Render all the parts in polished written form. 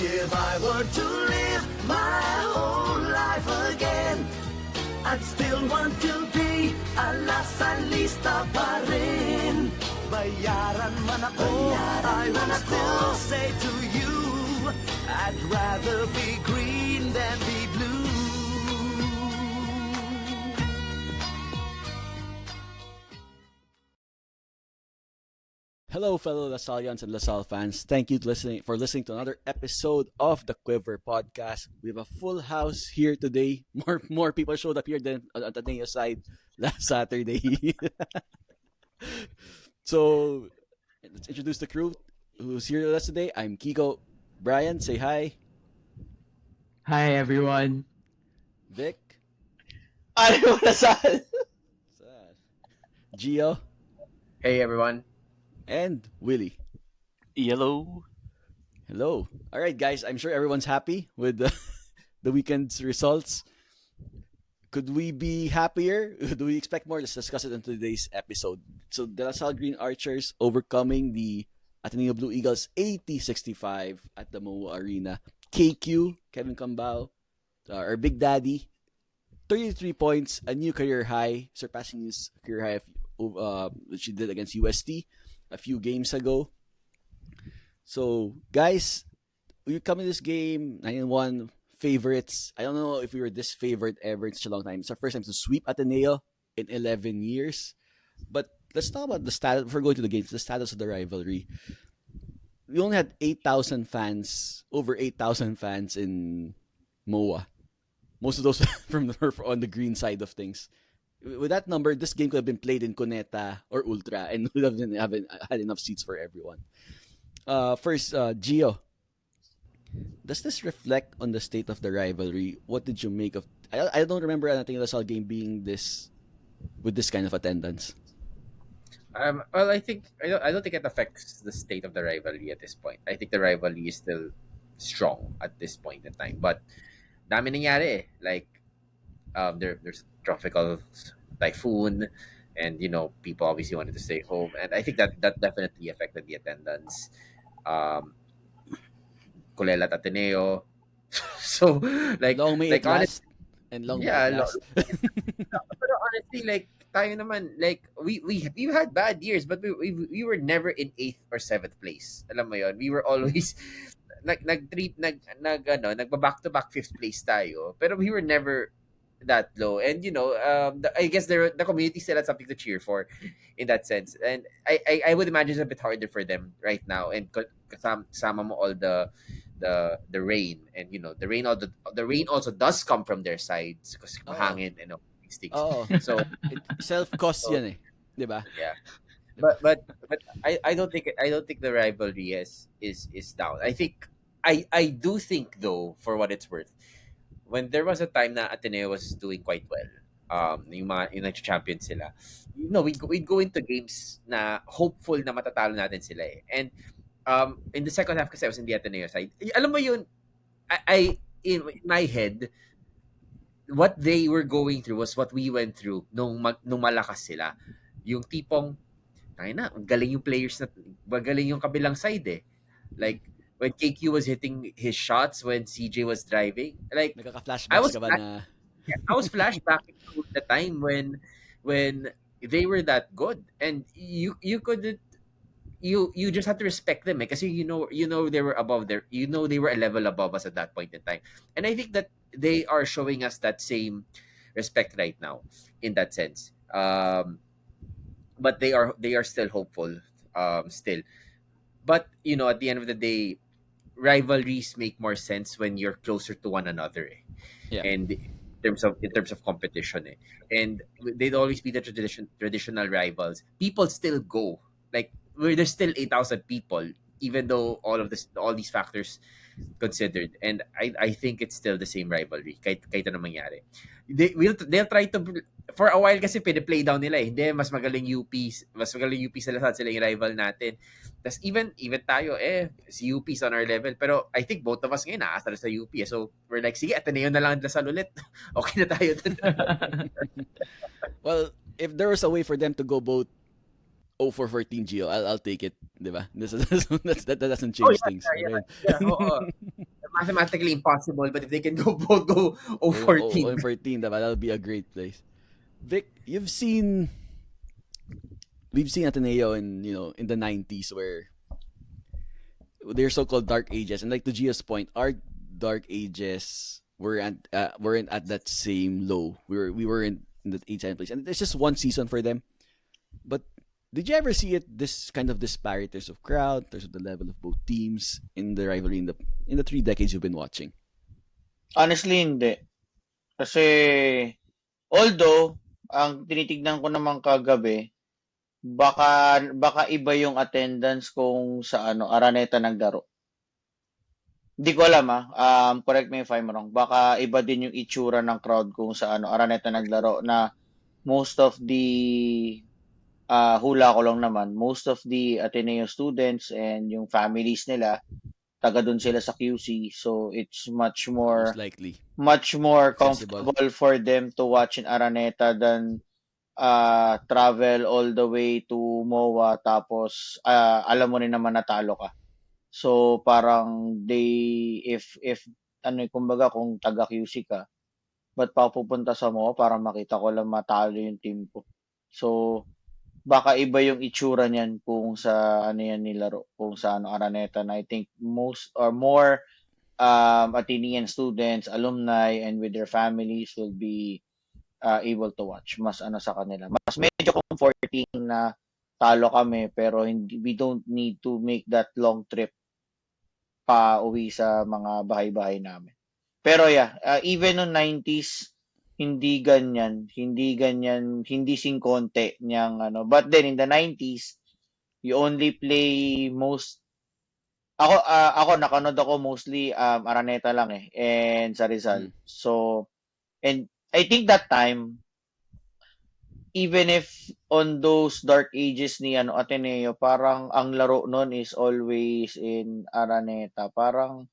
If I were to live my whole life again, I'd still want to be a lasalista pa rin. Bayaran man ako, I will still say to you, I'd rather be green than be blue. Hello, fellow LaSallians and LaSalle fans. Thank you for listening to another episode of the Quiver podcast. We have a full house here today. More people showed up here than on the Ateneo side last Saturday. So let's introduce the crew who's here with us today. I'm Kiko. Brian, say hi. Hi everyone. Vic. Ano na Salle? Gio. Hey everyone. And Willie. Hello. Hello. All right, guys. I'm sure everyone's happy with the weekend's results. Could we be happier? Do we expect more? Let's discuss it in today's episode. So, the LaSalle Green Archers overcoming the Ateneo Blue Eagles 80-65 at the MOA Arena. KQ, Kevin Cambao, our Big Daddy, 33 points, a new career high, surpassing his career high which he did against UST a few games ago. So, guys, we come in this game 9-1 favorites. I don't know if we were this favorite ever in such a long time. It's our first time to sweep Ateneo in 11 years. But let's talk about the status before going to the games. The status of the rivalry. We only had 8,000 fans, over 8,000 fans in MOA. Most of those on the green side of things. With that number, this game could have been played in Cuneta or Ultra and would have had enough seats for everyone. First, Gio, does this reflect on the state of the rivalry? What did you make of? I don't remember anything LaSalle game being this with this kind of attendance. Well, I don't think it affects the state of the rivalry at this point. I think the rivalry is still strong at this point in time. But dami nangyari eh. Like there's tropical typhoon, and people obviously wanted to stay home, and I think that definitely affected the attendance. Kulela at Ateneo, so Long may it last, and long may it last. Pero honestly, like tayo naman, like we've had bad years, but we were never in 8th or 7th place. Alam mo yon, we were always nagba-back to back 5th place tayo, pero we were never that low. And I guess the community still had something to cheer for in that sense, and I would imagine it's a bit harder for them right now, and kasama mo all the rain, and the rain also does come from their sides because mahangin and sticks. So self-cost yan eh, di ba? Yeah. But I don't think the rivalry is down. I do think though, for what it's worth, when there was a time na Ateneo was doing quite well, yung nag-champion sila, we'd go into games na hopeful na matatalo natin sila eh. And in the second half, kasi I was in the Ateneo side, alam mo yun, I in my head, what they were going through was what we went through nung malakas sila. Yung tipong, galing yung players, magaling yung kabilang side eh. Like, when KQ was hitting his shots, when CJ was driving, like I was flashbacking to the time when they were that good, and you couldn't, you just had to respect them because they were above there, they were a level above us at that point in time, and I think that they are showing us that same respect right now in that sense. But they are still hopeful, still. But at the end of the day, rivalries make more sense when you're closer to one another, eh. Yeah. And in terms of competition, eh. And they'd always be the traditional rivals. People still go, like there's still 8,000 people, even though all these factors considered, and I think it's still the same rivalry kahit ano mangyari. They'll try to, for a while kasi pine-play down nila eh. Hindi, mas magaling UP sila yung rival natin. Tas even tayo si UP is on our level, pero I think both of us ngayon naasar sa UP, so we're like, sige, Ateneo na lang Lasal ulit. Okay na tayo dun. Well, if there was a way for them to go both 0-14 Gio, I'll take it, di ba? That doesn't change things. Yeah. mathematically impossible, but if they can go both go 0-14. 14, that'll be a great place. Vic, we've seen Ateneo in the 90s where they're so-called dark ages, and like to Gia's point, our dark ages weren't at that same low. We were in the 8th place, and it's just one season for them. But did you ever see it this kind of disparity in terms of crowd, in terms of the level of both teams in the rivalry in the 3 decades you've been watching? Honestly, hindi. Kasi, although, ang tinitignan ko naman kagabi, baka iba yung attendance kung sa Araneta naglaro. Hindi ko alam correct me if I'm wrong. Baka iba din yung itsura ng crowd kung sa Araneta naglaro na most of the hula ko lang naman, most of the Ateneo students and yung families nila taga doon sila sa QC, so it's much Most likely. more Accessible. comfortable for them to watch in Araneta than travel all the way to MOA tapos alam mo rin naman natalo ka. So parang if kumbaga kung taga QC ka, ba't pa pupunta sa MOA para makita ko lang matalo yung team ko. So baka iba yung itsura niyan kung sa yan nilaro, kung sa Araneta, na I think most or more Athenian students, alumni, and with their families will be able to watch. Mas sa kanila. Mas medyo comforting na talo kami pero we don't need to make that long trip pa uwi sa mga bahay-bahay namin. Pero yeah, even noong 90s, hindi ganyan, hindi singkonte niyang But then in the 90s, you only play ako nakanood ako mostly Araneta lang and sa Rizal. So, and I think that time, even if on those dark ages ni Ateneo, parang ang laro nun is always in Araneta. Parang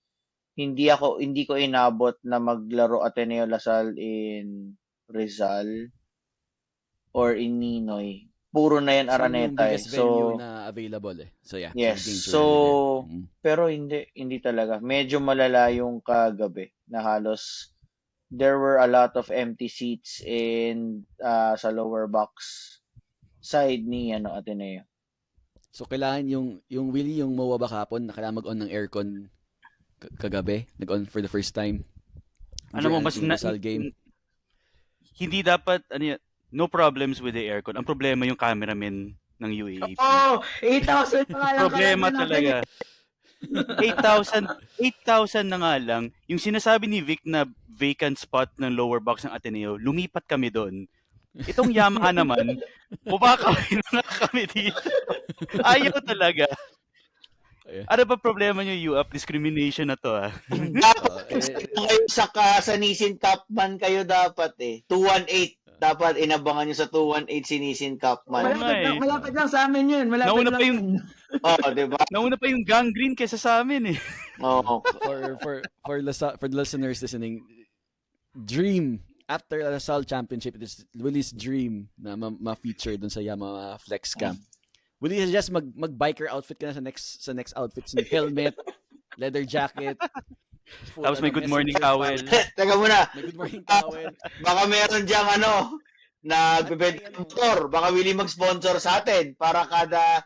hindi ko inabot na maglaro Ateneo-La Salle in Rizal or in Ninoy. Puro na yan Saan yung Araneta biggest venue na available So yeah. Yes. games So, were there. pero hindi talaga. Medyo malala yung kagabi na halos there were a lot of empty seats in sa lower box side ni Ateneo. So kailangan yung Willie, yung MOA ba kapon, na kailangan mag-on ng aircon kagabi, nag-on for the first time. Ano mo, mas Rizal game. hindi dapat, no problems with the aircon. Ang problema yung cameraman ng UAAP. Oh, 8,000 pa nga lang Problema kalaban talaga. natin. 8,000 na nga lang. Yung sinasabi ni Vic na vacant spot ng lower box ng Ateneo, lumipat kami doon. Itong Yamaha naman, bubakawin na kami dito. Ayaw talaga. Ano ba problema nyo, UAP? Discrimination na to, Kayo sa Nisin Cup man kayo dapat 218. Dapat inabangan nyo sa 218 si Nisin Cup man. Malapit lang sa amin yun. Nauna pa yung diba? Nauna pa yung gangrene kaysa sa amin For the listeners listening, dream after the Salle Championship, it is Willie's dream na ma-feature dun sa Yamaha Flex Cam. Willie has just mag-biker outfit ka na sa next outfits, helmet, leather jacket. Tapos may good morning towel. Teka muna. May good morning towel. Baka meron diyang nagbebenta ng motor. Baka Willie mag-sponsor sa atin para kada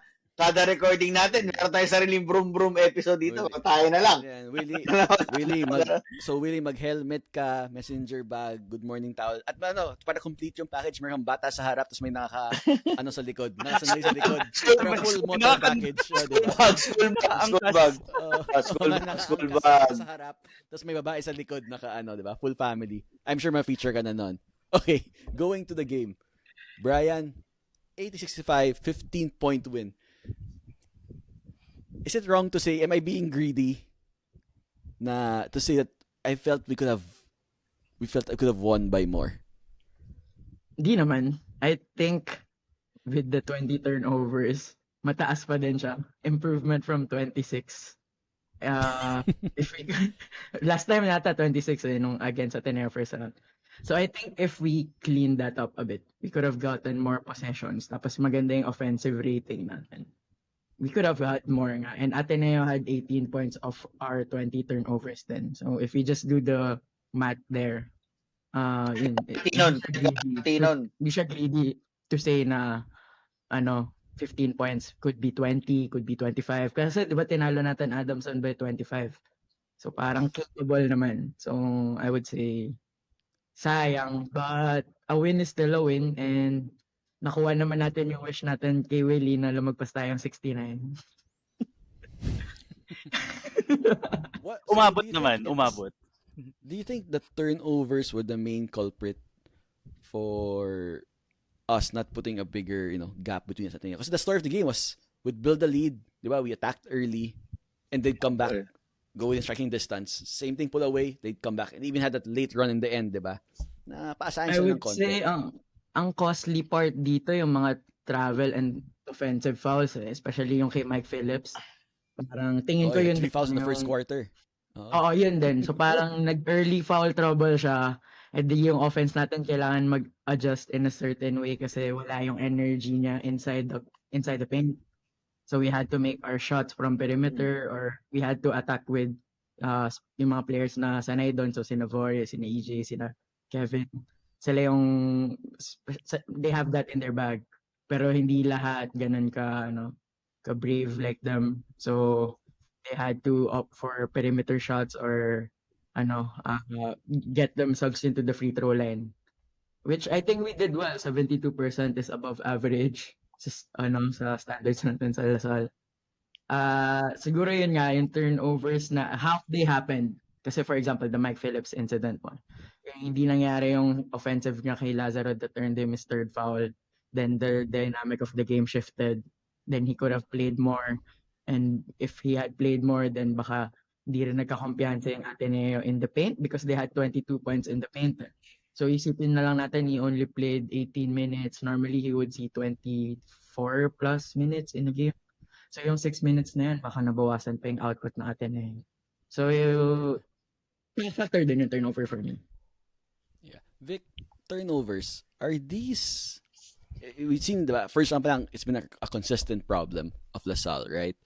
recording natin, meron tayong sariling brum-brum episode dito. Tayo na lang. Yeah, Willie, mag-helmet ka, messenger bag, good morning towel. At para complete yung package, meron bata sa harap, tapos may sa likod. Nakasanay sa likod. Pero full motor package. School bag. School bag. Sa harap, tapos may babae sa likod, diba? Full family. I'm sure ma-feature ka na nun. Okay, going to the game. Brian, 80-65, 15-point win. Is it wrong to say, am I being greedy to say that I felt I could have won by more? Hindi naman. I think with the 20 turnovers, mataas pa din siya. Improvement from 26. If we last time nata 26 nung against Ateneo first round. So I think if we clean that up a bit, we could have gotten more possessions. Tapos maganda yung offensive rating natin. we could have had more nga. And Ateneo had 18 points of our 20 turnovers then. So if we just do the math there, yun, Tinon, tinon. hindi siya greedy to say na, 15 points could be 20, could be 25. Kasi di ba tinalo natin Adamson by 25. So parang capable naman. So I would say sayang, but a win is still a win and nakuha naman natin yung wish natin kay Willie na lumagpas tayong 69. What? Umabot Do you naman, think umabot. do you think the turnovers were the main culprit for us not putting a bigger, gap between us? Because the story of the game was we'd build a lead, di ba? We attacked early and they'd come back, go within striking distance. Same thing, pull away, they'd come back and even had that late run in the end, di ba? Na paasahin I sila ng would konti. say ang costly part dito yung mga travel and offensive fouls, especially yung kay Mike Phillips. Parang tingin Oh, ko yeah, yun 3 din fouls in the first yung quarter. Oo, yun din. So parang nag-early foul trouble siya. And then yung offense natin kailangan mag-adjust in a certain way kasi wala yung energy niya inside the paint. So we had to make our shots from perimeter or we had to attack with yung mga players na sanay doon. So sina Vorre, sina EJ, sina Kevin. Sila yung they have that in their bag. Pero hindi lahat ganun ka brave like them. So they had to opt for perimeter shots or get themselves into the free throw line. Which I think we did well. 72% is above average sa standards natin sa Lasal. Siguro yun nga, yung turnovers na half they happened. Kasi for example, the Mike Phillips incident one. Yung hindi nangyari yung offensive niya kay Lazaro that earned him his third foul. Then the dynamic of the game shifted. Then he could have played more. And if he had played more, then baka hindi rin nagkakumpiyansa yung Ateneo in the paint because they had 22 points in the paint. So isipin na lang natin, he only played 18 minutes. Normally, he would see 24 plus minutes in a game. So yung 6 minutes na yan, baka nabawasan pa yung output ng Ateneo. So factor din yung turnover for me. Yeah. Vic, turnovers, are these... We've seen, diba, first round pa lang, it's been a consistent problem of LaSalle, right?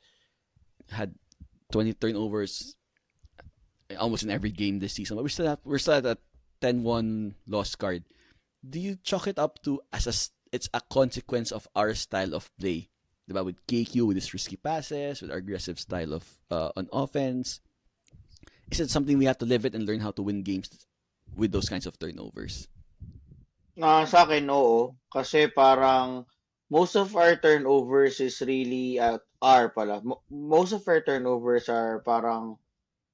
Had 20 turnovers almost in every game this season, but we're still at a 10-1 loss card. Do you chalk it up to it's a consequence of our style of play? Diba? With KQ, with his risky passes, with our aggressive style of on offense. Is it something we have to live it and learn how to win games with those kinds of turnovers? Sa akin, oo. Kasi parang most of our turnovers is really, most of our turnovers are parang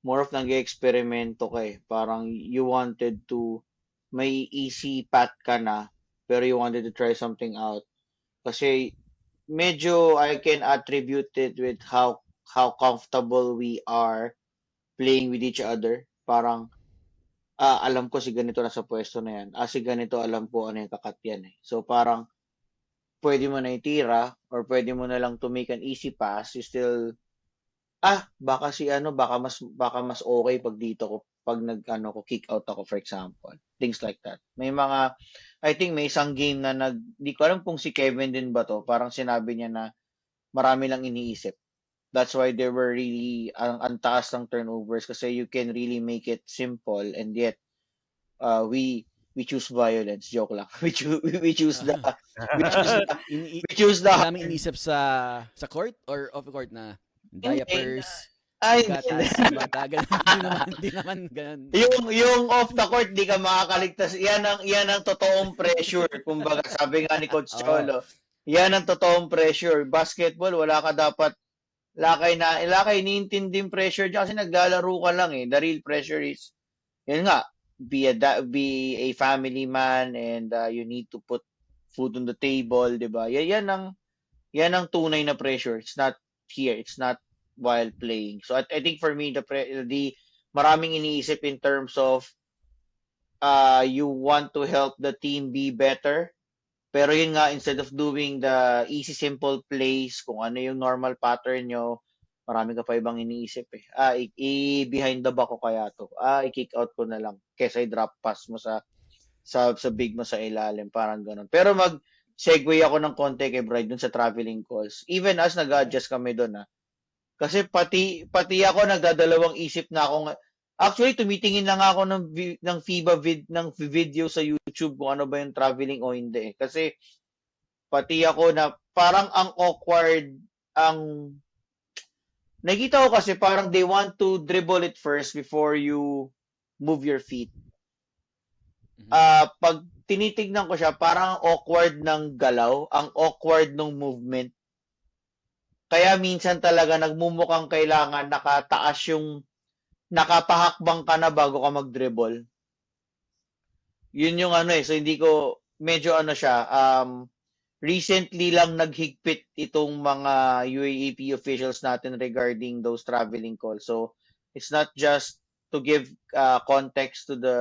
more of nag-experimento ka eh. Parang you wanted to, may easy path ka na, pero you wanted to try something out. Kasi medyo I can attribute it with how comfortable we are playing with each other. Parang, alam ko si ganito na sa pwesto na yan. Si ganito alam ko ano yung kakat yan eh. So parang, pwede mo na itira or pwede mo na lang to make an easy pass. You still, baka baka mas okay pag dito ko, pag ko, kick out ako, for example. Things like that. I think may isang game na di ko alam kung si Kevin din ba to, parang sinabi niya na marami lang iniisip. That's why they were really, ang taas ng turnovers kasi you can really make it simple and yet, we choose violence. Joke lang. We choose the, we choose the, we choose the, Maraming inisip sa court or off the court na diapers, Ay, gatas, bata, ganun. Hindi naman ganun. yung off the court di ka makakaligtas. Yan ang totoong pressure. Kumbaga sabi nga ni Coach Cholo, yan ang totoong pressure. Basketball wala kay iniintinding pressure diyan kasi naglalaro ka lang eh. The real pressure is yun nga, be a family man and you need to put food on the table, 'di ba? Yan ang tunay na pressure. It's not here. It's not while playing. So I think for me the maraming iniisip in terms of you want to help the team be better. Pero yun nga, instead of doing the easy simple plays, kung ano yung normal pattern nyo, marami ka pa ibang iniisip eh. Behind the back ko kaya to. I-kick out ko na lang kesa i-drop pass mo sa big mo sa ilalim, parang ganun. Pero segue ako ng konti kay Bride dun sa traveling calls. Even as nag-adjust kami dun, kasi pati ako nagdadalawang isip na ako. Actually, tumitingin lang ako ng FIBA ng video sa YouTube kung ano ba yung traveling o hindi. Kasi pati ako na parang ang awkward, ang nakita ko kasi parang they want to dribble it first before you move your feet. Mhm. Pag tinitignan ko siya, parang ang awkward ng galaw, ang awkward ng movement. Kaya minsan talaga nagmumukhang kailangan nakataas yung nakapahakbang ka na bago ka mag-dribble. Yun yung so hindi ko, medyo siya, recently lang naghigpit itong mga UAAP officials natin regarding those traveling calls. So, it's not just to give context to the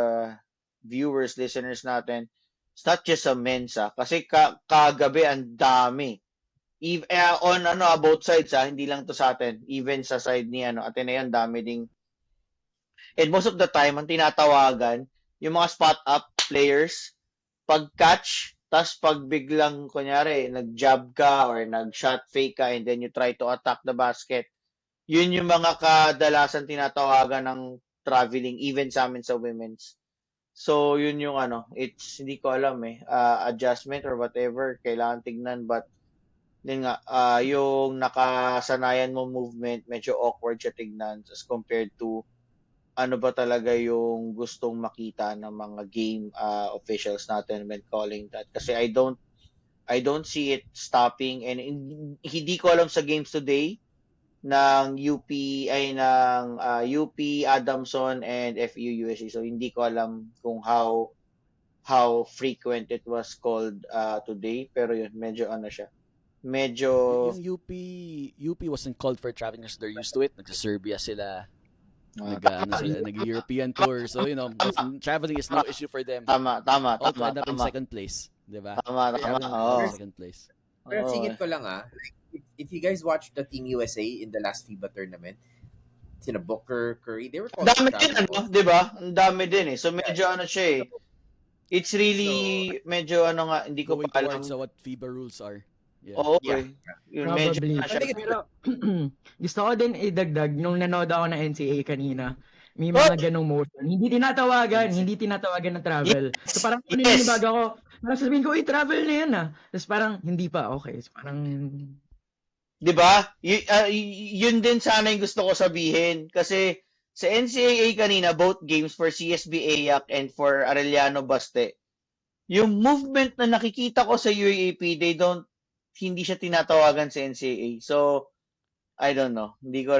viewers, listeners natin. It's not just sa Mensa. Kasi kagabi, ang dami. On both sides, hindi lang to sa atin. Even sa side ni Ateneo, ang dami ding. And most of the time, ang tinatawagan, yung mga spot-up players, pag-catch, tas pag biglang, kunyari, nag-jab ka or nag-shot fake ka and then you try to attack the basket, yun yung mga kadalasan tinatawagan ng traveling, even sa amin sa women's. So, yun yung hindi ko alam adjustment or whatever, kailangan tignan, but yun nga, yung nakasanayan mo movement, medyo awkward siya tignan as compared to ano ba talaga yung gustong makita ng mga game officials natin when calling that. Kasi I don't see it stopping, and hindi ko alam sa games today ng UP Adamson and FU USC. So hindi ko alam kung how frequent it was called today, pero yun medyo siya. Medyo Yung UP wasn't called for traveling because they're used to it. Nagsa-Serbia sila. Nag-European tour. So, traveling is no issue for them. tama. All to end up in second place. Diba? Tama. Second place. Pero singit ko lang if you guys watched the Team USA in the last FIBA tournament, sina Booker, Curry, they were called Dami din, travel. di ba? Ang dami din So, medyo siya It's really, medyo hindi ko Going pa alam. towards what FIBA rules are. Yeah. Oo, Yeah. Yun, medyo Probably. siya. Pero, gusto ko din idagdag, nung nanood ako ng NCAA kanina, may mga ganong motion. Hindi tinatawagan ng travel. So parang naninibago ako, parang sabihin ko, travel na yan Tapos parang, hindi pa, okay. So parang, Di ba? Yun din sana yung gusto ko sabihin. Kasi sa NCAA kanina, both games for CSB Ayak and for Arellano Baste, yung movement na nakikita ko sa UAAP, hindi siya tinatawagan sa NCAA. So, I don't know. Hindi ko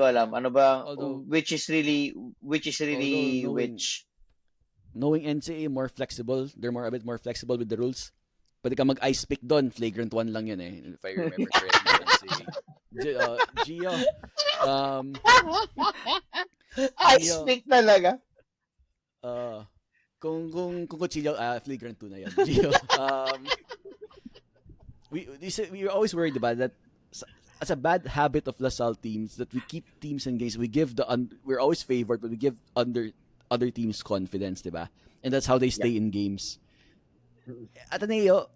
alam. Ano ba, which is really which? Knowing NCAA more flexible, they're a bit more flexible with the rules. Pwede ka mag-ice pick doon, flagrant 1 lang yun if I remember correctly. Gio, Ice pick talaga. Kung kutsilyo, flagrant 2 na yun. Gio, we were always worried about that. As a bad habit of LaSalle teams, that we keep teams engaged. We're always favored, but we give other teams confidence, diba? And that's how they stay in games. Ateneo,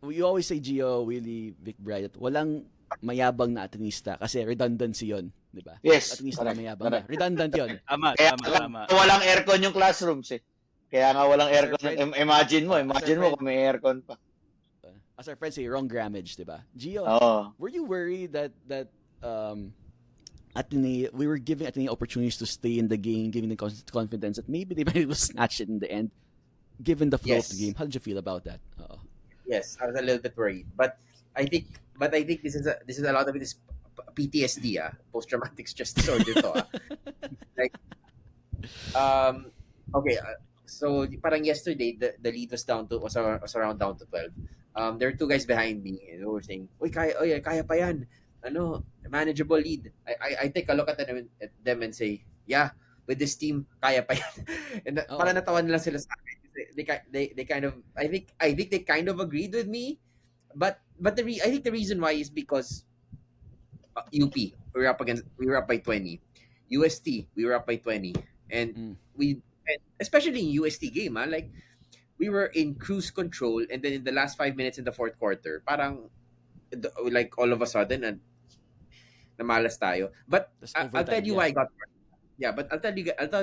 we always say, Gio, Willie, Vic Bryant, walang mayabang na Atenista kasi redundancy yon, diba? Yes. Atenista mayabang na. Redundant yon. Tama. Walang aircon yung classrooms Kaya nga walang aircon. Imagine mo kung may aircon pa. As our friends say, wrong grammage, diba? Gio, were you worried that Ateneo, we were giving Ateneo opportunities to stay in the game, giving them confidence that maybe they might snatch it in the end, given the flow of the game? How did you feel about that? Yes, I was a little bit worried, but I think this is a lot of it is PTSD, post-traumatic stress disorder to. Like, okay, so parang yesterday the lead was around down to 12. There are two guys behind me and they were saying, kaya pa yan. Manageable lead. I take a look at them and say, yeah, with this team, kaya pa yan. And parang natawa nila sila sa akin. They kind of, I think they kind of agreed with me, but I think the reason why is because UP we were up by 20, UST we were up by 20, and and especially in UST game, like we were in cruise control, and then in the last 5 minutes in the fourth quarter, parang like all of a sudden and namalas tayo. But That's I'll tell overtime, you yeah. why I got worried. Yeah, but I'll tell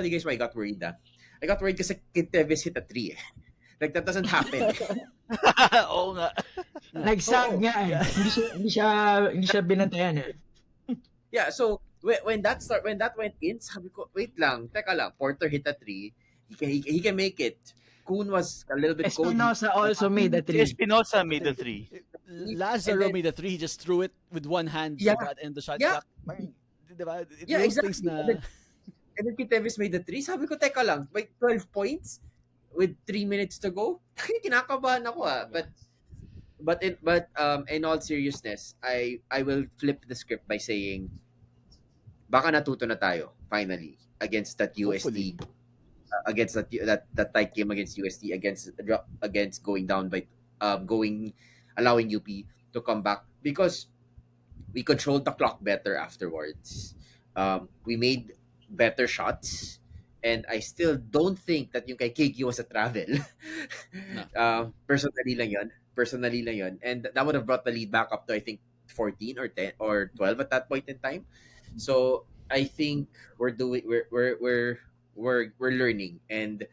you guys why I got worried. I got worried kasi Kid Tevis hit a three. Like that doesn't happen. Oo nga. Yeah. Nag-sag Oo. nga eh. Yeah. Hindi siya binantayan eh. Yeah, so when that went in, sabi ko, wait lang, teka lang, Porter hit a three. He can make it. Kuhn was a little bit cold. Espinosa also made a Si 3. Espinosa made the three. And Lazaro then made a three. He just threw it with one hand yeah, so that and the shot yeah, clock. Parang, diba? yeah, Those things exactly. na And then Kid Tevis made the three. Sabi ko, teka lang, wait, 12 points with 3 minutes to go. Kinakabahan ako yeah. But in all seriousness, I will flip the script by saying baka natuto na tayo finally against that Hopefully. UST, against that tight game against UST, against going down by going allowing UP to come back, because we controlled the clock better afterwards. We made better shots, and I still don't think that yung kay KQ was a travel. No. Personally lang yun. Personally lang yun. And that would have brought the lead back up to, I think, 14 or 10 or 12 at that point in time. So I think we're learning, and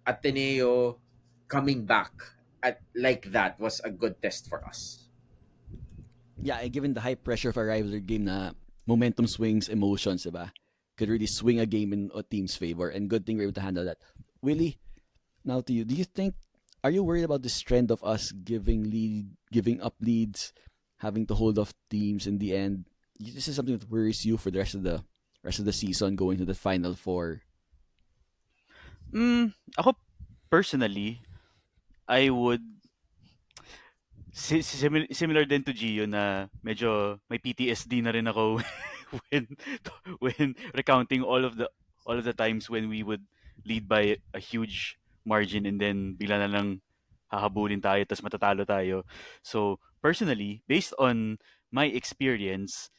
Ateneo coming back at like that was a good test for us. Yeah, given the high pressure of a rivalry game na momentum swings, emotions, diba? Could really swing a game in a team's favor, and good thing we're able to handle that. Willie, now to you. Do you think, are you worried about this trend of us giving up leads, having to hold off teams in the end? This is something that worries you for the rest of the season, going to the final four. Ako personally, I would similar din to Gio na medyo may PTSD na rin ako when when recounting all of the times when we would lead by a huge margin and then bigla na lang hahabulin tayo tapos matatalo tayo. So, personally, based on my experience,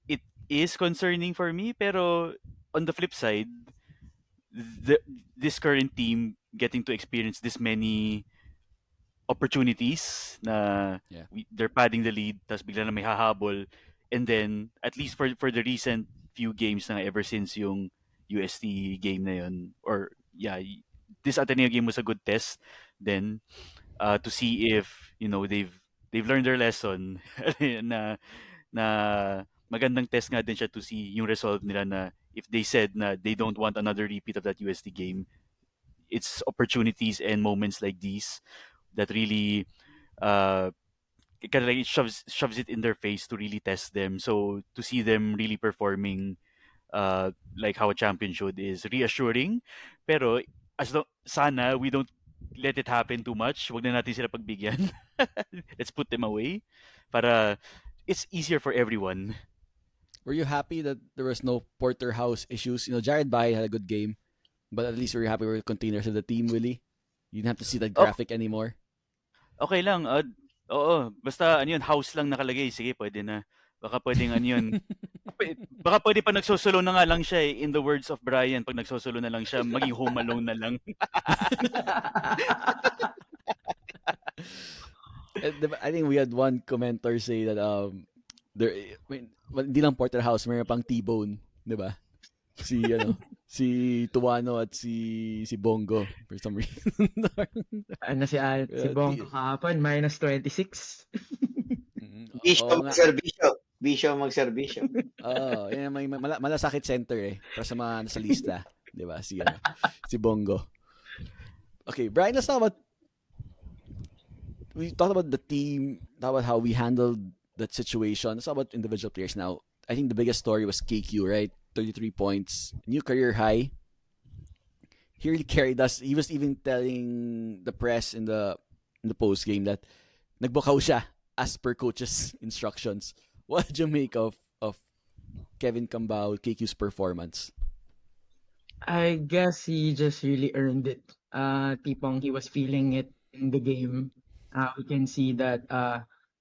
it is concerning for me, pero on the flip side, the, this current team getting to experience this many opportunities na Yeah. they're padding the lead tapos bigla na may hahabol, and then at least for the recent few games na ever since yung UST game na yun, or yeah, this Ateneo game was a good test then, to see if they've learned their lesson. na na magandang test nga din siya to see yung resolve nila, na if they said na they don't want another repeat of that UST game, it's opportunities and moments like these that really uh kind of like shoves it in their face to really test them. So to see them really performing like how a champion should is reassuring. Pero sana we don't let it happen too much. Wag na natin sila pagbigyan. Let's put them away para it's easier for everyone. Were you happy that there was no Porterhouse issues? Jared Bay had a good game, but at least were you happy with the containers of the team, Willie? You didn't have to see that Oh, graphic anymore. okay lang. Oo, basta ano yun, house lang nakalagay. Sige, pwede na. Baka pwedeng ano yun. Baka pwede pa nagsosolo na nga lang siya eh. In the words of Brian, pag nagsosolo na lang siya, maging home alone na lang. I think we had one commenter say that there, I mean, hindi lang Porterhouse, mayroon pang T-Bone, 'di ba? Si Tuano at si Bongo for some reason. Si Bongo kahapon, -26. Bisyo Oo nga. magserbisyo. Bisyo magserbisyo. Yan may malasakit center para sa mga nasa lista, 'di ba? Si Bongo. Okay, Brian, let's talk about, we talked about the team, talked about how we handled that situation. Let's talk about individual players now. I think the biggest story was KQ, right? 33 points, new career high. He really carried us. He was even telling the press in the post game that nagbukaw siya as per coach's instructions. What did you make of Kevin Cambao, KQ's performance? I guess he just really earned it. Tipong he was feeling it in the game. We can see that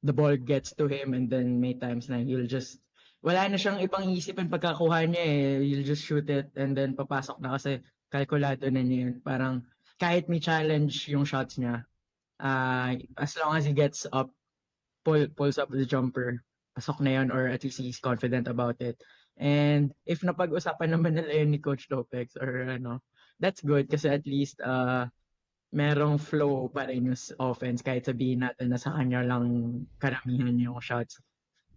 the ball gets to him, and then may times na he'll just wala na siyang ibang isipin pagkakuha niya eh. He'll just shoot it and then papasok na kasi kalkulado na niya yun. Parang kahit may challenge yung shots niya, as long as he gets up, pulls up the jumper, pasok na yun, or at least he's confident about it. And if napag-usapan naman nila yun ni Coach Lopez or ano, that's good kasi at least merong flow pa rin yung offense kahit sabihin natin na sa kanya lang karamihan yung shots.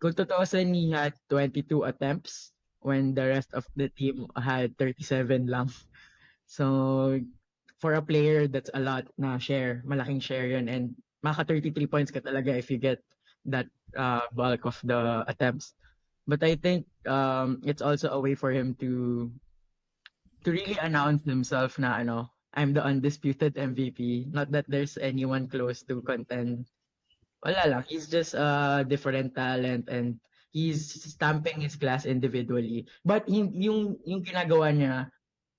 Kung tutuusin, he had 22 attempts when the rest of the team had 37 lang. So, for a player, that's a lot na share. Malaking share yun. And maka 33 points ka talaga if you get that bulk of the attempts. But I think it's also a way for him to really announce himself na ano, I'm the undisputed MVP. Not that there's anyone close to contend. Wala lang. He's just a different talent and he's stamping his class individually. But yung ginagawa niya,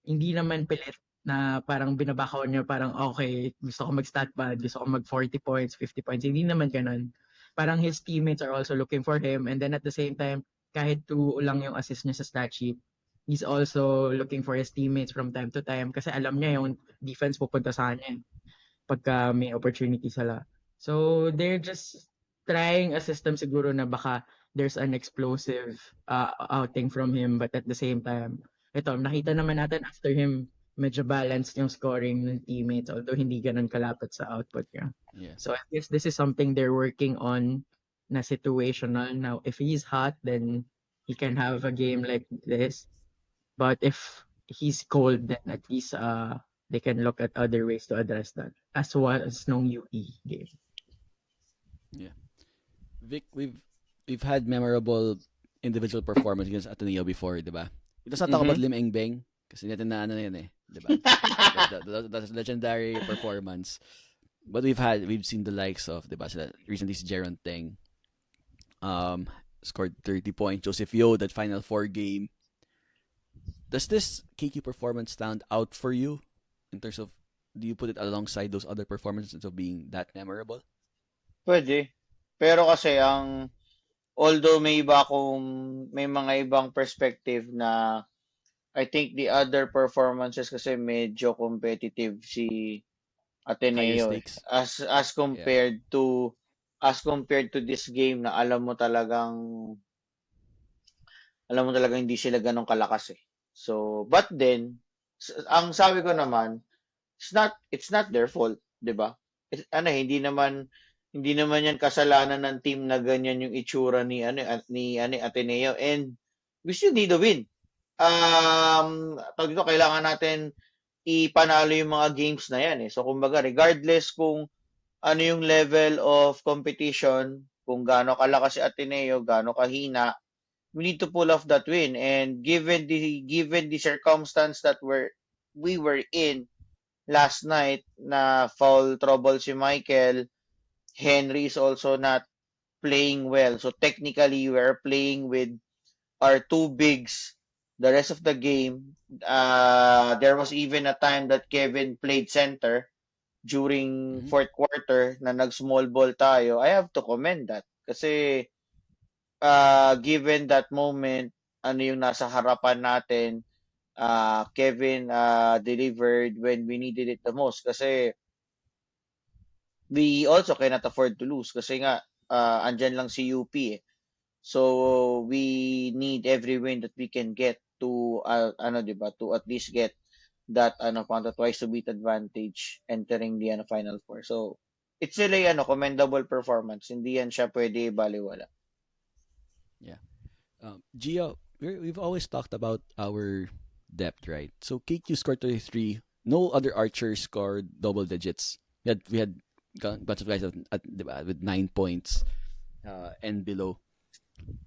hindi naman pilit na parang binabakaw niya parang okay, gusto ko mag-stat pad, gusto ko mag 40 points, 50 points. Hindi naman ganun. Parang his teammates are also looking for him and then at the same time, kahit 2 lang yung assist niya sa stat sheet, he's also looking for his teammates from time to time kasi alam niya yung defense pupunta sa kanya pagka may opportunity sila. So they're just trying a system siguro na baka there's an explosive outing from him but at the same time, ito, nakita naman natin after him, medyo balanced yung scoring ng teammates although hindi ganun kalapit sa output niya. Yeah. So I guess this is something they're working on na situational. Now, if he's hot, then he can have a game like this. But if he's cold, then at least they can look at other ways to address that. As well as nung UE game. Yeah. Vic, we've had memorable individual performance against Ateneo before, di ba? Let's not talk about Lim Eng Beng kasi natin na ano yan eh, di ba? That's legendary performance. But we've seen the likes of, di ba, recently si Jeron Teng scored 30 points. Joseph Yo, that Final Four game. Does this KQ performance stand out for you in terms of, do you put it alongside those other performances of being that memorable? Pwede. Pero kasi although may mga ibang perspective na I think the other performances kasi medyo competitive si Higher Ateneo eh. stakes? As compared to this game na alam mo talagang hindi sila ganun kalakas eh. So, but then ang sabi ko naman, it's not their fault, 'di ba? Hindi naman yan kasalanan ng team na ganyan yung itsura ni Ateneo and we still need a win. Tawag dito, kailangan natin ipanalo yung mga games na yan eh. So kumbaga regardless kung ano yung level of competition, kung gaano kalakas si Ateneo, gaano kahina, we need to pull off that win. And given the circumstance that we were in last night na foul trouble si Michael, Henry is also not playing well. So technically, we are playing with our two bigs the rest of the game. There was even a time that Kevin played center during fourth quarter na nag-small ball tayo. I have to commend that. Kasi given that moment, ano yung nasa harapan natin, Kevin delivered when we needed it the most. Kasi we also cannot afford to lose kasi nga andyan lang si UP eh. So we need every win that we can get to 'di ba, to at least get that twice to beat advantage entering the final four. So it's really commendable performance. Hindi yan siya pwede baliwala. Yeah. Gio, we've always talked about our depth, right? So KQ scored 33. No other archers scored double digits. We had a bunch of guys with 9 points and below.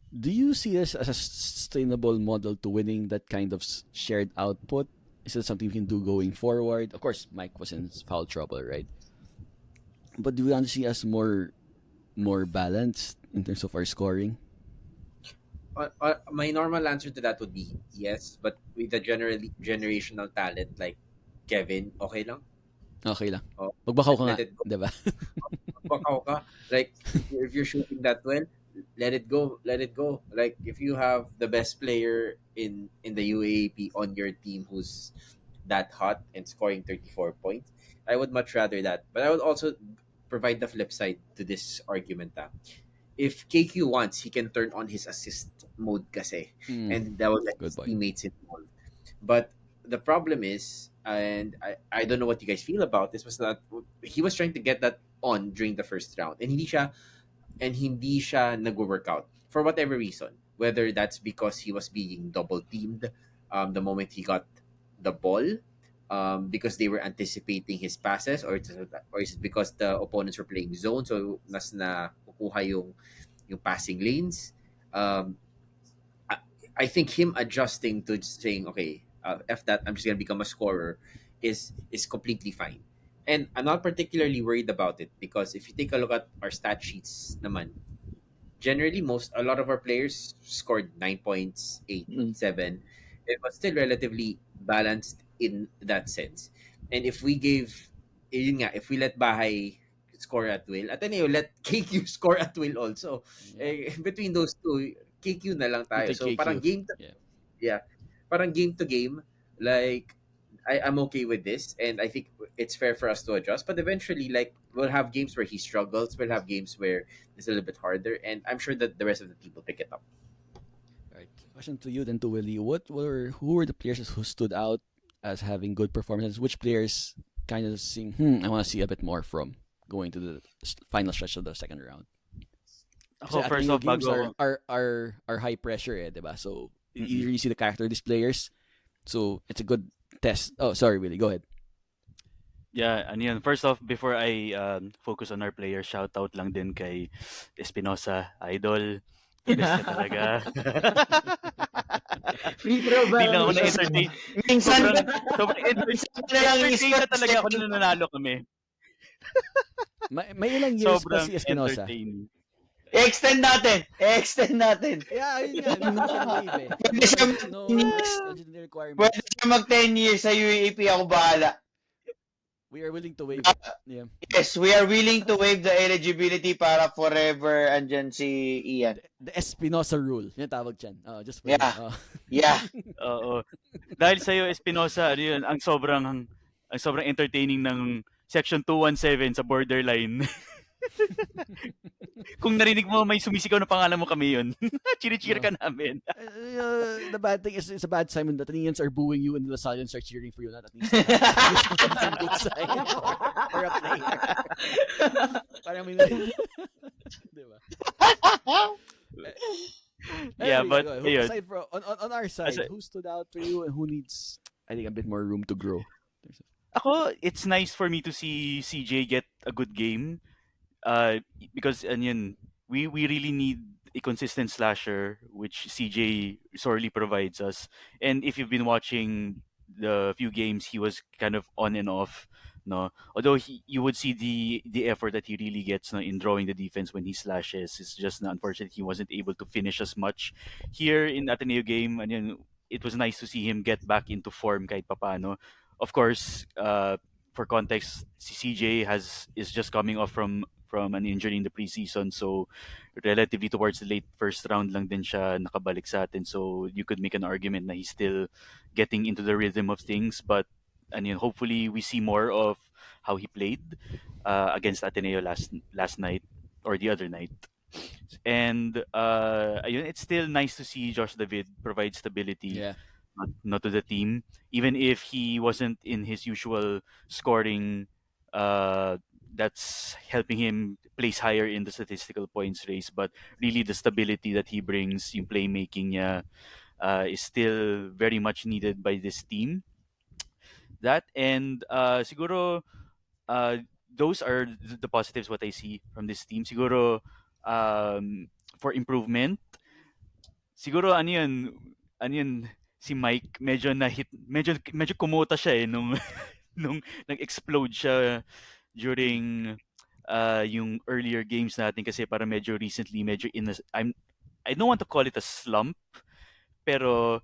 Do you see this as a sustainable model to winning that kind of shared output? Is it something we can do going forward? Of course, Mike was in foul trouble, right? But do we want to see us more balanced in terms of our scoring? My normal answer to that would be yes, but with the generational talent like Kevin, okay lang. Okay lang. Oh, Magbakaw ka nga, let it go. diba? Magbakaw ka. Like, if you're shooting that well, let it go. Let it go. Like, if you have the best player in the UAAP on your team who's that hot and scoring 34 points. I would much rather that. But I would also provide the flip side to this argument. If KQ wants, he can turn on his assist mode kasi. Mm, And that will let good his point. teammates involved. But the problem is, and I don't know what you guys feel about this, was that he was trying to get that on during the first round. And hindi siya nag-workout for whatever reason. Whether that's because he was being double teamed the moment he got the ball, because they were anticipating his passes, or is it because the opponents were playing zone, so mas na kukuha yung passing lanes. Um, I, I think him adjusting to just saying, okay, f that, I'm just gonna become a scorer, is completely fine. And I'm not particularly worried about it because if you take a look at our stat sheets, naman, generally a lot of our players scored 9 points, eight, Mm. 7. It was still relatively balanced in that sense. And if we let Bahay score at will, Ateneo let KQ score at will also. Yeah. Between those two, KQ na lang You tayo. take So parang KQ. Yeah. yeah, parang game to game, like I'm okay with this, and I think it's fair for us to adjust. But eventually, like we'll have games where he struggles, we'll have games where it's a little bit harder, and I'm sure that the rest of the people pick it up. All right. Question to you then to Willie. Who were the players who stood out as having good performances? Which players kind of seem I want to see a bit more from going to the final stretch of the second round? Kasi Ako, first Ateneo off, games bago ako, are high pressure diba? So you mm really see the character of these players. So it's a good test. Oh, sorry, Willie. Go ahead. yeah, ano yun, first off, before I focus on our player, shout out lang din kay Espinosa, idol. The best ka talaga. Free throw Di ba lang lang ako siya? na-entertain. Minsan, Sobrang minsan ko na lang entertain i-score na talaga ako second. na nanalo kami. May ilang years pa Sobrang si Espinosa. entertaining. I-extend natin. I-extend natin. Yeah, yun nga. We can waive eh. Pwede siya No mag-10 years. eligibility requirements. Pwede siya mag-10 years sa UAP. Ako bahala. We are willing to waive it. Yeah. Yes, we are willing to waive the eligibility para forever andyan si Ian. The Espinosa rule. Yan tawag dyan. Just for Yeah. you. Yeah. Oo. Dahil sa'yo, Espinosa, ano yun, ang sobrang entertaining ng Section 217 sa borderline. Kung narinig mo may sumisigaw na pangalan mo, kami yun. Chiri-cheer ka namin. The bad thing is it's a bad sign when the Athenians are booing you and the Lasallians are cheering for you. Not at least. It's not a good sign for a player. Parang may diba? Yeah, Anyway, but go ahead. ayun. Aside from on our side, who stood out for you and who needs, I think, a bit more room to grow? Ako, it's nice for me to see CJ get a good game. Because we really need a consistent slasher, which CJ sorely provides us. And if you've been watching the few games, he was kind of on and off. No, although you would see the effort that he really gets, no, in drawing the defense when he slashes. It's just unfortunate he wasn't able to finish as much here in Ateneo game. And it was nice to see him get back into form kahit papano. Of course, for context, CJ is just coming off from an injury in the preseason, so relatively towards the late first round lang din siya nakabalik sa atin. So you could make an argument na he's still getting into the rhythm of things, but hopefully we see more of how he played against Ateneo last night or the other night. And ayun, it's still nice to see Josh David provide stability, Yeah. not to the team, even if he wasn't in his usual scoring. That's helping him place higher in the statistical points race, but really the stability that he brings, yung playmaking niya, is still very much needed by this team. That and siguro those are the positives what I see from this team. Siguro for improvement, siguro ano yun, si Mike medyo kumota siya nung nung nag-explode siya during yung earlier games natin kasi para medyo recently medyo I don't want to call it a slump, pero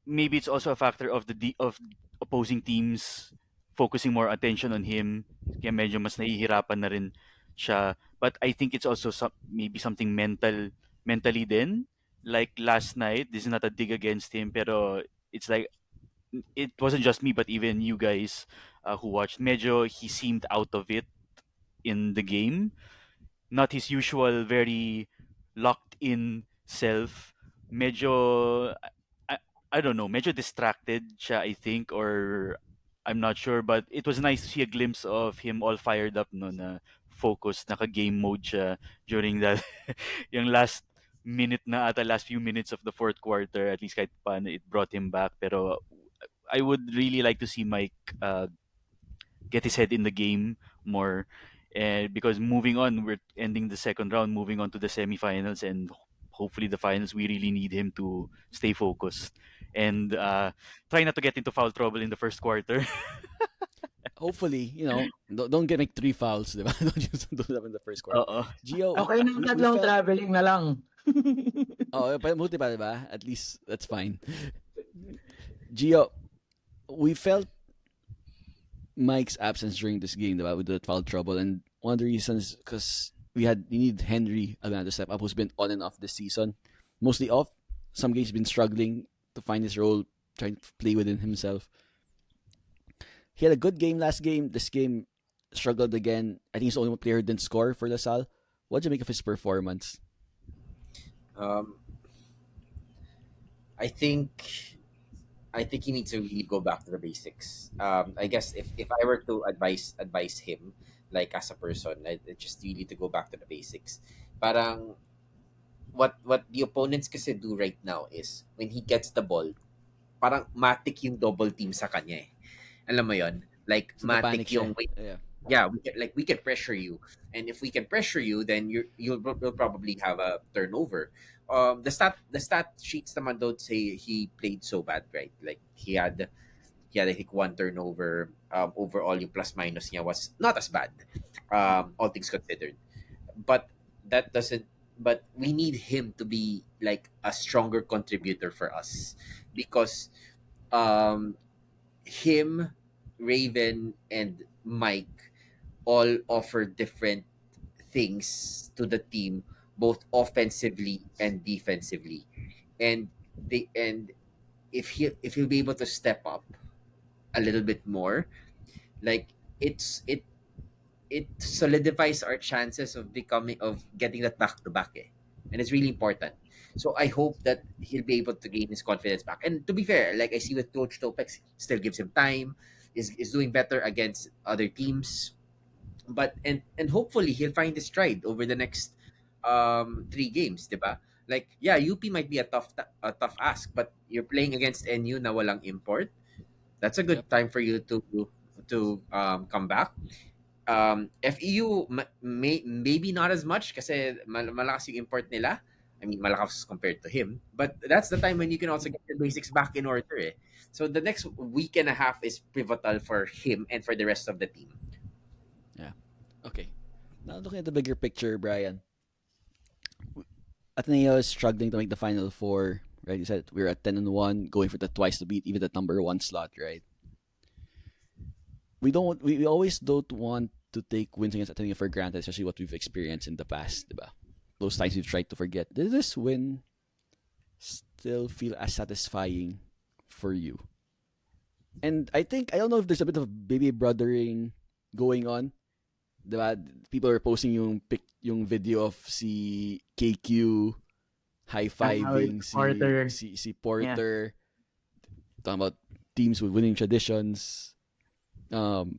maybe it's also a factor of of opposing teams focusing more attention on him, kaya medyo mas nahihirapan na rin siya. But I think it's also maybe something mentally din. Like last night, this is not a dig against him, pero it's like it wasn't just me, but even you guys who watched. Medyo he seemed out of it in the game. Not his usual very locked in self. Medyo I, I don't know, medyo distracted siya, I think, or I'm not sure, but it was nice to see a glimpse of him all fired up, no, na focused, naka-game mode siya during that yung last few minutes of the fourth quarter. At least kahit paano it brought him back. Pero I would really like to see Mike get his head in the game more. Because moving on, we're ending the second round, moving on to the semifinals, and hopefully the finals. We really need him to stay focused and try not to get into foul trouble in the first quarter. Hopefully, don't get like 3 fouls, diba? Don't do that in the first quarter. Oo. Gio, Okay nang we tatlong felt, traveling na lang. buti pa, diba? At least that's fine. Gio, we felt Mike's absence during this game, diba? With the foul trouble, and one of the reasons because we need Henry again to step up, who's been on and off this season, mostly off. Some games been struggling to find his role, trying to play within himself. He had a good game last game. This game struggled again. I think he's the only one player who didn't score for the Salle. What do you make of his performance? Um, I think I think he needs to really go back to the basics. I guess if I were to advise him, like as a person, I just really to go back to the basics. Parang what the opponents kasi do right now is when he gets the ball, parang matik yung double team sa kanya eh. Alam mo yon? Like So matik napanic siya. yung wait, Yeah. yeah, we can pressure you, and if we can pressure you, then you'll probably have a turnover. The stat sheets naman don't say he played so bad, right? Like he had I think one turnover. Overall, yung plus minus niya was not as bad. All things considered, but that doesn't. But we need him to be like a stronger contributor for us because um him, Raven, and Mike all offer different things to the team, both offensively and defensively. And and if he'll be able to step up a little bit more, like it it solidifies our chances of getting that back to back, eh. And it's really important. So I hope that he'll be able to gain his confidence back. And to be fair, like I see with Coach Topex, still gives him time, is doing better against other teams. But and hopefully he'll find his stride over the next 3 games, diba? Like yeah, UP might be a tough ask, but you're playing against NU na walang import. That's a Yep. good time for you to come back. FEU maybe not as much kasi malakas yung import nila. I mean, malakas compared to him. But that's the time when you can also get the basics back in order, eh. So the next week and a half is pivotal for him and for the rest of the team. Yeah. Okay. Now looking at the bigger picture, Brian. Ateneo is struggling to make the final four. Right? You said we're at 10-1, going for the twice to beat even the number one slot, right? We always don't want to take wins against Ateneo for granted, especially what we've experienced in the past, diba? Those times we've tried to forget. Did this win still feel as satisfying for you? And I don't know if there's a bit of baby brothering going on. Diba? People are posting yung video of si KQ high-fiving Porter. si Porter. Talking about teams with winning traditions. Did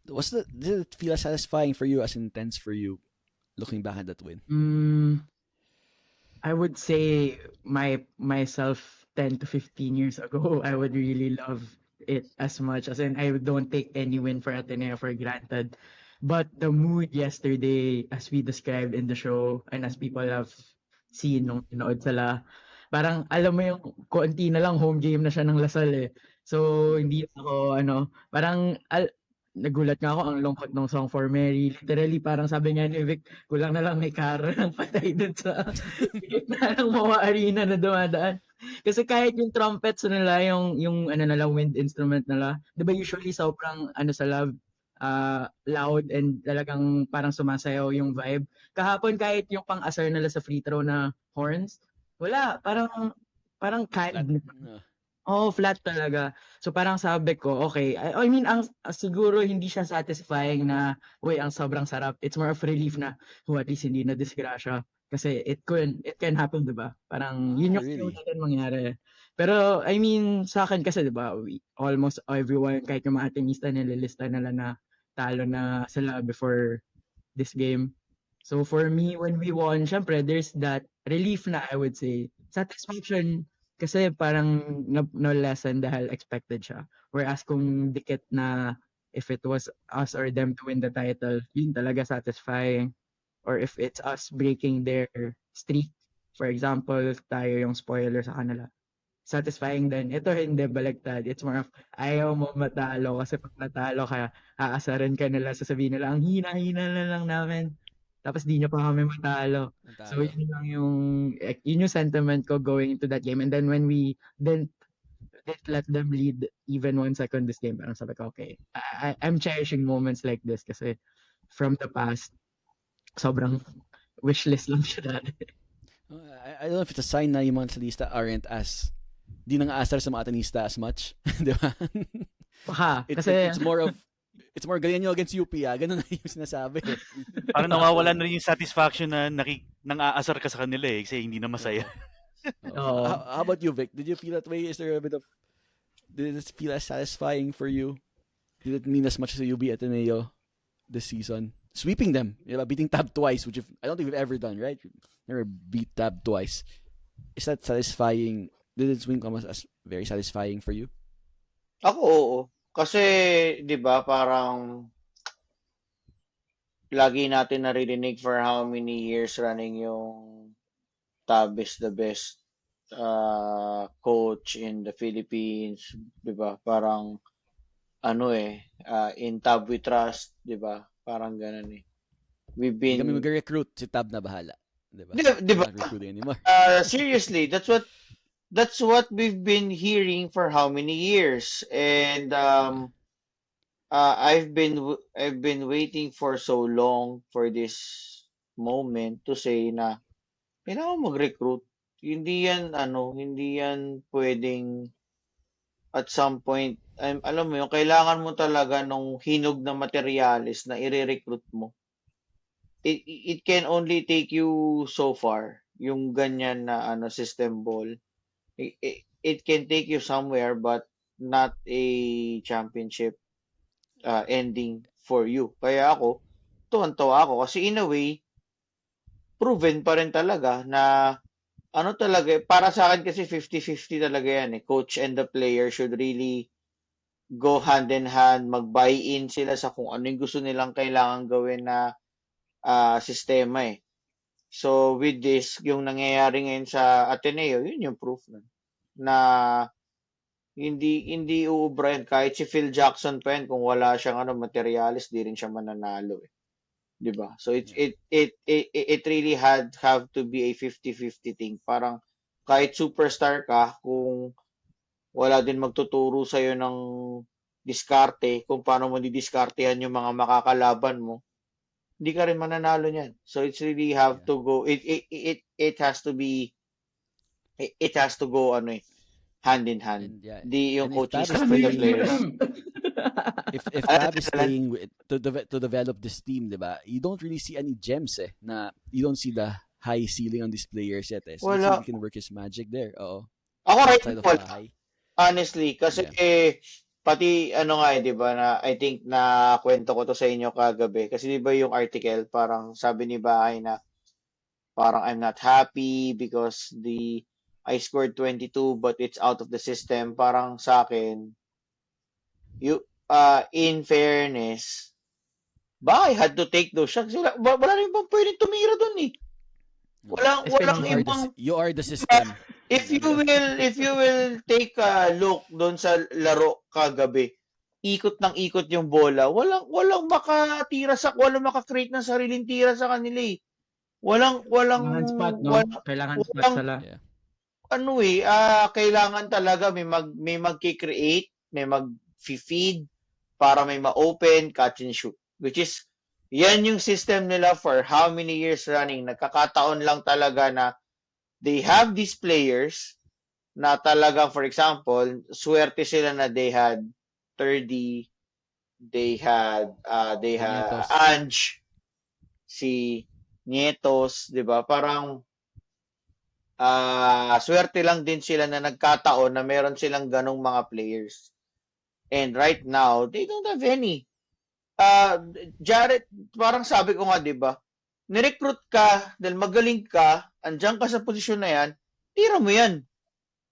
it feel as satisfying for you, as intense for you, looking back at that win? I would say myself 10 to 15 years ago, I would really love it as much as in I don't take any win for Ateneo for granted. But the mood yesterday, as we described in the show and as people have seen nung pinood sila, parang alam mo yung konti na lang home game na siya ng Lasal eh. So hindi ako parang nagulat nga ako ang lungkot ng Song for Mary. Literally parang sabi nga ni Vic, kulang na lang may kara ng patay dun sa gitna ng mga arena na dumadaan. Kasi kahit yung trumpets nila, yung nila, wind instrument nila, di ba usually sobrang sila, loud and talagang parang sumasayaw yung vibe. Kahapon kahit yung pang-asar nila sa free throw na horns, wala, parang Flat. canned. Oo, flat talaga. So parang sabi ko, okay, I mean, siguro hindi siya satisfying na, uy, ang sobrang sarap. It's more of relief na, at least hindi na disgrasya. Kasi it can happen, di ba? Parang yun yung fear Really? natin mangyari. Pero, I mean, sa akin kasi, di ba, almost everyone, kahit yung mga atenista, nililista nila na talo na sila before this game. So for me, when we won, syempre, there's that relief na, I would say. Satisfaction, kasi parang no lesson dahil expected siya. Whereas kung dikit na if it was us or them to win the title, yun talaga satisfying. Or if it's us breaking their streak, for example, tayo yung spoiler sa kanila, satisfying din. Ito hindi, baliktad. It's more of ayaw mo matalo kasi pag natalo ka, aasaran ka nila, sasabihin nila, ang hina-hina na lang namin. Tapos di niya pa kami matalo. So Natalo. yun yung sentiment ko going into that game. And then when we didn't let them lead even 1 second this game, parang sabi ko, okay, I'm cherishing moments like this kasi from the past, sobrang wishlist lang siya dati. I don't know if it's a sign na yung mga Atenista aren't as di nang aasar sa mga Atenista as much. Di ba? Baka, It's, kasi it's more of it's more ganyan nyo against UP Ganun na yung sinasabi. Parang nawawalan na rin yung satisfaction na nang aasar ka sa kanila kasi hindi na masaya. Oo. How about you, Vic? Did you feel that way? Is there a bit of did it feel as satisfying for you? Did it mean as much as UB Ateneo this season? Sweeping them, beating Tab twice, which I don't think we've ever done, right? Never beat Tab twice. Is that satisfying? Did it swing come as very satisfying for you? Ako, oo. Kasi, di ba, parang lagi natin naririnig for how many years running yung Tab is the best coach in the Philippines, di ba? Parang, in Tab we trust, di ba? Parang ganun eh. We've Hindi kami been, mag-recruit, si Tab na bahala. Diba? di ba? We're not recruiting anymore. Seriously, that's what we've been hearing for how many years. And, I've been waiting for so long for this moment to say na kailangan mag-recruit. Hindi yan pwedeng at some point, alam mo yung kailangan mo talaga nung hinog na materialis na i-recruit mo. It can only take you so far, yung ganyan na system ball. It can take you somewhere but not a championship ending for you. Kaya ako, tuwan-tuwa ako kasi in a way, proven pa rin talaga na talaga, para sa akin kasi 50-50 talaga yan eh. Coach and the player should really go hand in hand, mag-buy-in sila sa kung ano yung gusto nilang kailangan gawin na sistema eh. So with this, yung nangyayari ngayon sa Ateneo, yun yung proof na hindi uubra yan. Kahit si Phil Jackson pa yan, kung wala siyang materialis, di rin siya mananalo eh. 'Di ba? So it really have to be a 50-50 thing. Parang kahit superstar ka, kung wala din magtuturo sa iyo ng diskarte kung paano mo didiskartehan yung mga makakalaban mo, hindi ka rin mananalo niyan. So it's really have to go it has to be it has to go hand in hand. And Di yung and if coaching Tab is staff with the staying, players. if Tab is staying to develop this team, diba? You don't really see any gems na you don't see the high ceiling on these players yet So let's see if Wala. he can work his magic there. Oo. Ako right Outside of wala. high. Honestly, kasi pati nga 'di ba, na I think na kwento ko to sa inyo kagabi kasi 'di ba yung article parang sabi ni Bahay na parang I'm not happy because I scored 22 but it's out of the system. Parang sa akin, in fairness, Bahay had to take those shots. Wala rin bang pwedeng tumira dun eh. Walang ibang You are the system. if you will take a look doon sa laro kagabi, ikot ng ikot yung bola. Walang walang maka-create ng sariling tira sa kanila eh. Kailangan spot, no? Kailangan spot sila. Yeah. Kailangan talaga may magki-create, may mag-feed para may ma-open, catch and shoot. Which is, yan yung system nila for how many years running. Nagkakataon lang talaga na they have these players na talagang, for example, swerte sila na they had 30, they had Nietos. Ange, si Nietos, 'di ba? Parang swerte lang din sila na nagkataon na meron silang ganong mga players. And right now, they don't have any. Uh, Jared, parang sabi ko nga, 'di ba? Nirecruit ka dahil magaling ka, andiyan ka sa posisyon na 'yan, tira mo 'yan.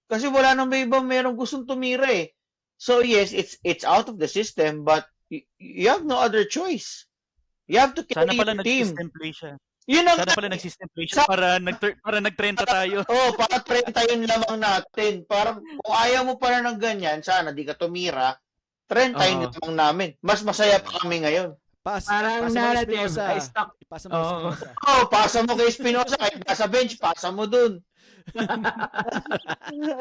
Kasi wala nang may ibang merong gustong tumira eh. So yes, it's out of the system, but you have no other choice. You have to Sana carry pala your team. nag-system play siya. Yun ang Sana pala nag-system play siya para nag-30 tayo. para 30 yun lamang natin. Parang kung ayaw mo pala ng ganyan, sana di ka tumira, 30 yun Oo. lamang namin. Mas masaya pa kami ngayon. Parang Pasa mo kay narrative, Espinosa. I stuck. Ipasa mo kay Oo. Espinosa. Pasa mo kay Espinosa, kahit nasa bench, pasa mo dun.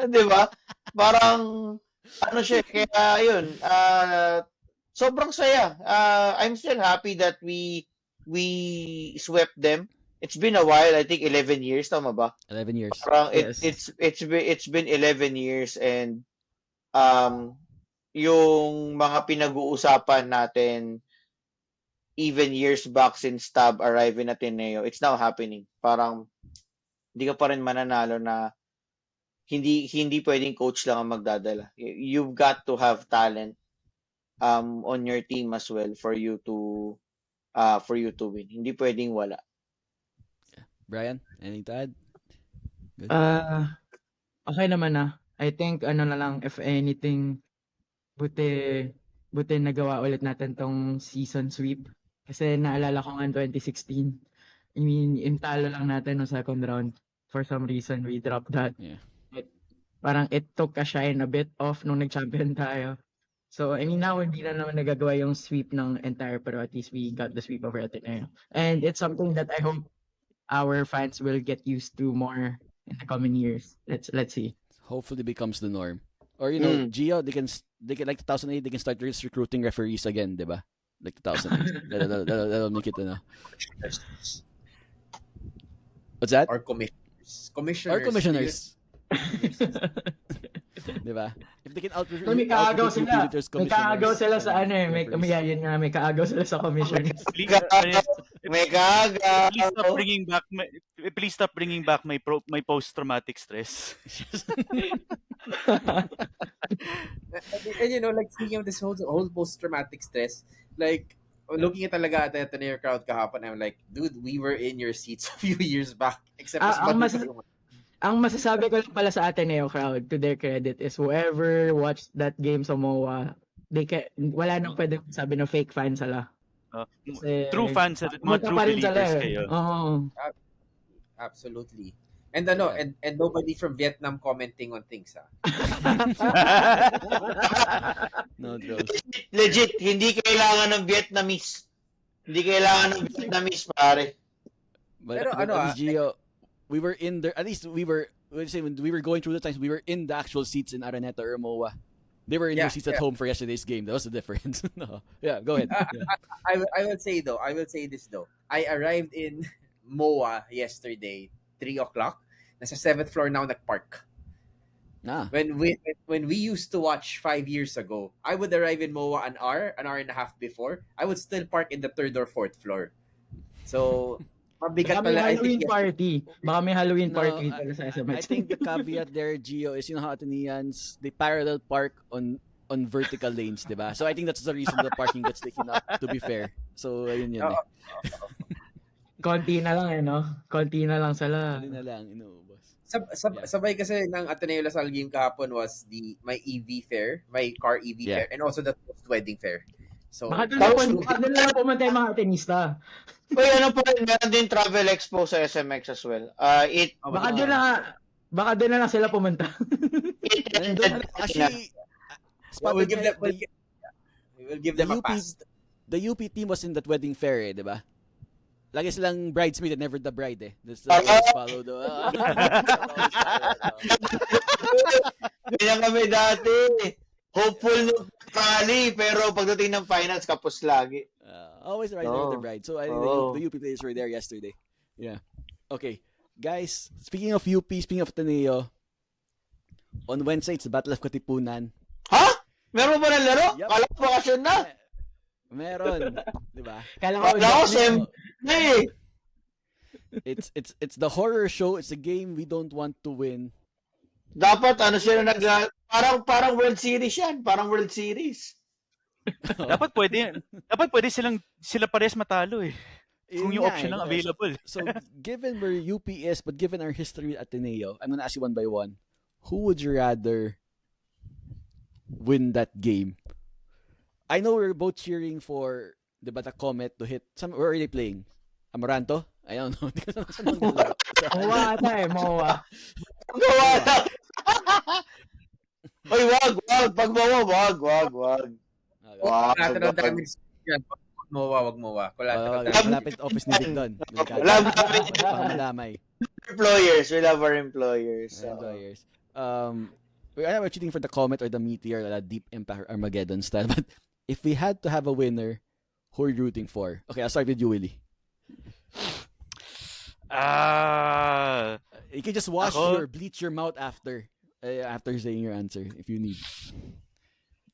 Di ba? Parang, ano siya, kaya yun, sobrang saya. I'm still happy that we swept them. It's been a while, I think 11 years, tama ba? 11 years. Parang Yes. it's been 11 years and um yung mga pinag-uusapan natin even years back since Tab arrived in Ateneo, it's now happening. Parang hindi ka pa rin mananalo na hindi pwedeng coach lang ang magdadala. You've got to have talent on your team as well for you to win. Hindi pwedeng wala. Brian, anything to add? Good. Okay naman na. I think ano na lang, if anything, buti nagawa ulit natin tong season sweep. Kasi naalala ko nga 2016. I mean, intalo lang natin no second round. For some reason, we dropped that. Yeah. Parang it took a shine a bit off nung nag-champion tayo. So, I mean, now hindi na naman nagagawa yung sweep ng entire, pero at least we got the sweep over Ateneo. And it's something that I hope our fans will get used to more in the coming years. Let's see. Hopefully becomes the norm. Or Gio, they can like 2008, they can start recruiting referees again, di ba? Like 2008. That'll make it What's that? Or commissioners. Or commissioners. Di ba? If they can May kaagaw sila. May kaagaw sila sa may kaagaw sila sa commissioners. May kaagaw. Please stop bringing back my post-traumatic stress. And like speaking of this whole post-traumatic stress, like looking at talaga at the Ateneo crowd kahapon, I'm like, dude, we were in your seats a few years back. Except ang masasabi ko lang pala sa Ateneo crowd, to their credit, is whoever watched that game sa MOA, wala nang pwede sabi na fake fans sila. True fans, mga true believers kayo. Absolutely. And and nobody from Vietnam commenting on things, No trolls. Legit, hindi kailangan ng Vietnamese. Hindi kailangan ng Vietnamese, pare. But at least, Gio, we were in there. At least when we were going through the times, we were in the actual seats in Araneta or MOA. They were in their seats at home for yesterday's game. That was the difference. No. Yeah, go ahead. I will say this though. I arrived in MOA yesterday, 3:00. Nasa 7th floor na ako nagpark. When we used to watch 5 years ago, I would arrive in MOA an hour and a half before. I would still park in the 3rd or 4th floor. So, mabigat pala. Baka may Halloween party pala sa SMX. I think the caveat there, Gio, is how Ateneans, they parallel park on vertical lanes, diba? So I think that's the reason the parking gets taken up, to be fair. So, ayun yun. Konti na lang no? Konti na lang sila. Konti na lang, inuubos. Sabay kasi ng Ateneo-La Salle game kahapon was my EV fare, my car EV fare, and also the post-wedding fare. So, baka doon na pumunta yung mga Atenista. Uy, ano po rin, meron din travel expo sa SMX as well. Baka doon na lang sila pumunta. Actually, we'll give them a pass. The UP team was in that wedding fair, di ba? Lagi silang bridesmaid and never the bride eh. This follow the... Ganyan kami dati. Hopeful nung kali, pero pagdating ng finals, kapos lagi. Always the bride, never the bride. So I think the UP players were there yesterday. Yeah. Okay. Guys, speaking of UP, speaking of Ateneo, On Wednesday, it's the Battle of Katipunan. Ha? Meron ba ng laro? Yup. Kala ko bakasyon na. Meron, 'di ba? Kala ko, Kala ko sem. Eh. It's the horror show. It's a game we don't want to win. Dapat ano sila parang World Series yan. Parang World Series. Dapat pwede sila pares matalo eh. Kung yung option lang available. So, given where UP is, but given our history with Ateneo, I'm gonna ask you one by one. Who would you rather win that game? I know we're both cheering for the Bata Comet to hit. Where are they playing? Amaranto? I don't know. Mowa ata eh, Mowa. Gawa na. Oy, wag. Pag mawa, wag. Wag. Collateral damage yan. Wag mowa. Collateral damage. Malapit office ni Vic doon. Malamay. We love our employers. So. Employers. We're cheating for the Comet or the Meteor, Deep Impact Armageddon style. But if we had to have a winner, who are you rooting for? Okay, I'll start with you, Willie. You can just wash or bleach your mouth after saying your answer if you need.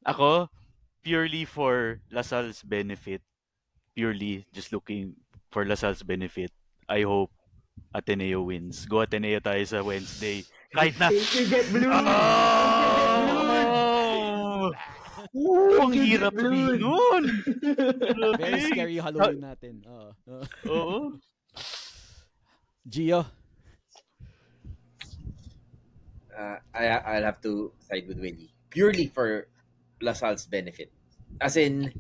Ako, purely for LaSalle's benefit, purely just looking for LaSalle's benefit, I hope Ateneo wins. Go Ateneo tayo sa Wednesday. Kahit na... You get blue! Ang hirap sabihin nun! Very scary Halloween natin. Oo. Gio? I'll have to side with Willie. Purely for LaSalle's benefit. As in...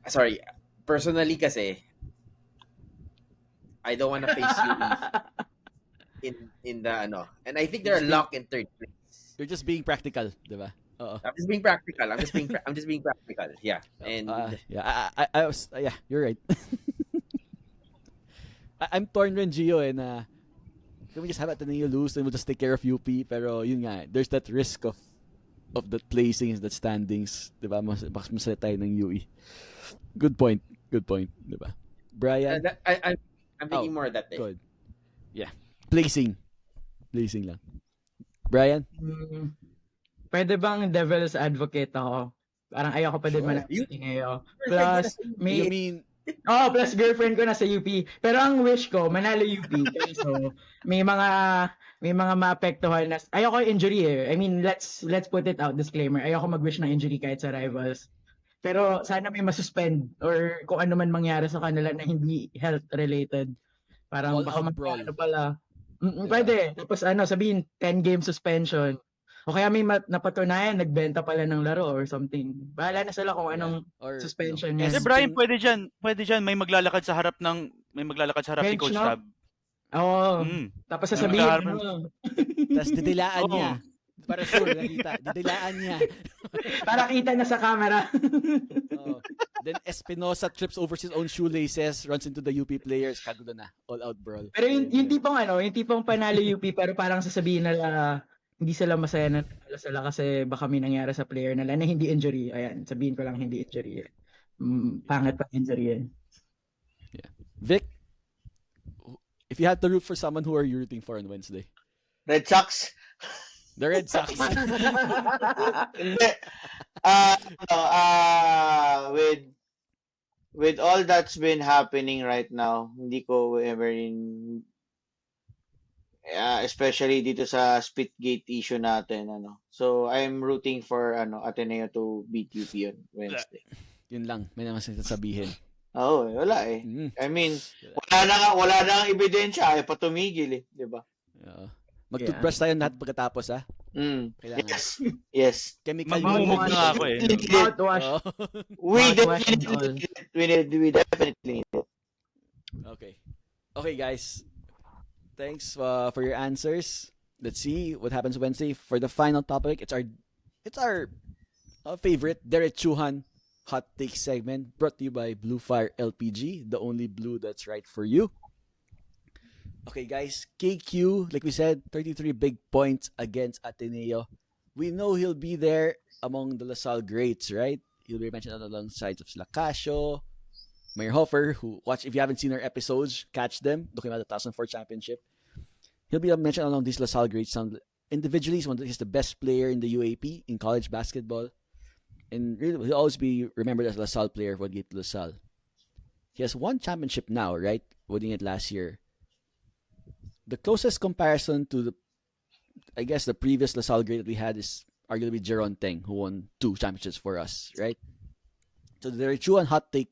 Sorry. Personally kasi, I don't want to face you in the ano. And I think they're locked in third place. You're just being practical, di ba? I'm just being practical. I'm just being practical. Yeah. And you're right. I'm torn rin, Gio, na can we just have Ateneo lose and we'll just take care of UP? Pero yun nga, there's that risk of the placings, the standings, di ba? Mas masaya tayo ng UE. Good point, di ba? Brian? I'm thinking more that day. Good. Yeah. Placing lang. Brian? Pwede bang devil's advocate ako? Parang ayoko pa din manapit ngayon. Plus, You mean... plus girlfriend ko na sa UP. Pero ang wish ko, manalo UP. So, may mga maapektuhan na... Ayoko injury eh. I mean, let's put it out, disclaimer. Ayoko mag-wish ng injury kahit sa rivals. Pero sana may masuspend or kung ano man mangyari sa kanila na hindi health-related. Parang all baka out brawl. pala. Pwede. Tapos sabihin, 10-game suspension. O kaya may napatunayan, nagbenta pala ng laro or something. Bahala na sila kung anong suspension niya. Kasi Brian, pwede dyan. May maglalakad sa harap ni Coach Tab. Oo. Tapos sasabihin mo. Tapos didilaan niya. Para sure, nakita. Didilaan niya. Para kita na sa camera. Then Espinosa trips over his own shoelaces, runs into the UP players, kagulo na. All out brawl. Pero yung tipong panalo UP, pero parang sasabihin nila, hindi sila masaya na sila kasi baka may nangyari sa player nila na hindi injury. Ayan, sabihin ko lang hindi injury. Pangit pa injury yan. Yeah. Vic, if you had to root for someone, who are you rooting for on Wednesday? Red Sox? The Red Sox. Hindi. With all that's been happening right now, hindi ko ever especially dito sa Spitgate issue natin, So, I'm rooting for Ateneo to beat UP on Wednesday. Yun lang, may naman sasabihin. Oo, wala eh. I mean, wala na ang ebidensya, pa tumigil eh, 'di ba? Mag-toothbrush tayo lahat pagkatapos, ha? Kailangan. Yes. Chemical Magmumug na ako eh. Mouthwash. We definitely need it. Okay, guys. Thanks for your answers. Let's see what happens Wednesday. For the final topic, it's our favorite Derechohan hot take segment, brought to you by Blue Fire LPG, the only blue that's right for you. Okay, guys, KQ, like we said, 33 big points against Ateneo. We know he'll be there among the LaSalle greats, right? He'll be mentioned alongside of Lacasio, Meyerhofer, if you haven't seen our episodes, catch them, talking about the 2004 championship. He'll be mentioned along these LaSalle greats individually, he's the best player in the UAP in college basketball. And really, he'll always be remembered as LaSalle player for Gate LaSalle. He has one championship now, right? Winning it last year. The closest comparison to the previous LaSalle great that we had is arguably Jeron Teng, who won 2 championships for us, right? So the Derechohan hot take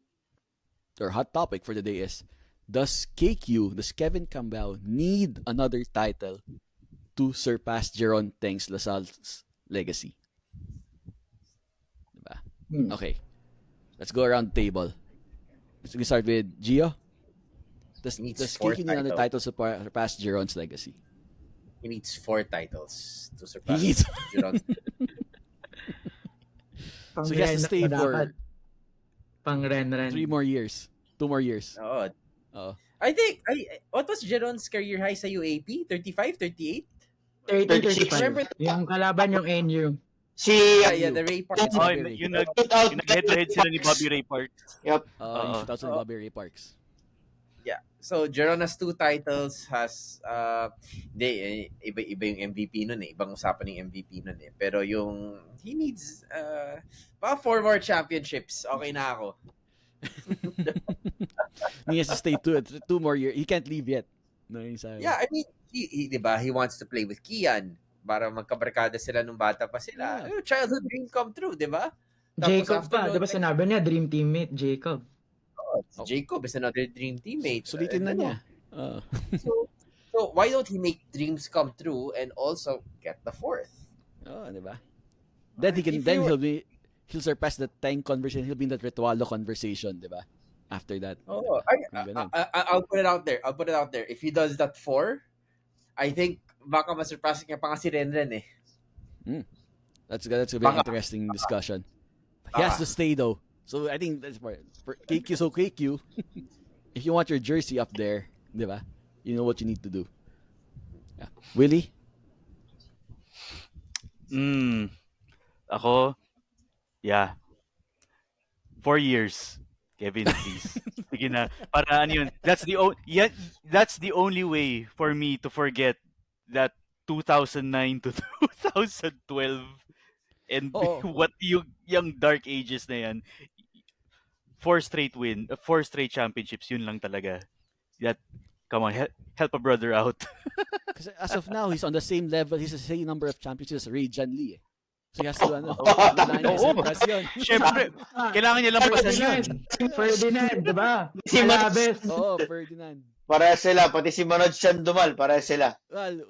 or hot topic for the day is: does Kevin Cambao, need another title to surpass Jeron Teng's LaSalle's legacy? Diba? Okay, let's go around the table. Let's start with Gio. Does He needs KQ 4 need another title titles. to surpass Jeron's legacy? He needs 4 titles to He surpass needs. Jeron. Pang So he has to stay Renren dapat. for Pang 3 Renren. more years. 2 more years. Oo. Oh. I think, what was Jeron's career high sa UAP? 35, 38? 30-35. Remember- Yung kalaban yung NU. Si Yeah, the Ray Park. Oh, Bobby Ray. yung out nag-head-to-head sila ni Bobby Ray Parks. Yep. Yung Oo. shootout sa Bobby Ray Parks. Yeah. So Jeron has 2 titles, has iba yung MVP nun eh. Ibang usapan ng MVP nun eh. Pero yung he needs baka 4 more championships. Okay na ako. He has to stay 2 more years. He can't leave yet. No, yung sabi. Yeah, I mean, he 'di ba? He wants to play with Kian para magkabarkada sila nung bata pa sila. Yeah. Childhood dream come true, 'di ba? Jacob after pa. nun, Diba sinabi niya, dream teammate, Jacob. Oh. Jacob is another dream teammate. Sulitin na Ano? niya. So why don't he make dreams come true and also get the 4th? Oh, di ba? Then he'll surpass the Tang conversation. He'll be in that Ritualo conversation, di ba? After that. Oh, Ganun. I'll put it out there. If he does that 4, I think baka masurpass niya pa nga si Renren eh. That's a very Baka. interesting discussion. He has to stay though. So I think that's for KQ. So KQ, if you want your jersey up there, di ba? You know what you need to do. Yeah. Willie? Ako, yeah. 4 years. Kevin, please. Sige na. Para ano yun. That's the only way for me to forget that 2009 to 2012 and Oo. what yung dark ages na yan. 4 straight championships, yun lang talaga. Come on, help a brother out. Because as of now, he's on the same level. He's the same number of championships as Ray Jan Lee. So he has to surpass yun. Siyempre, kailangan niya lang pasan yun. Ferdinand, diba? Si Alabes. Oo, Ferdinand. Para sila, pati si Manoj Sandoval, para sila. Well,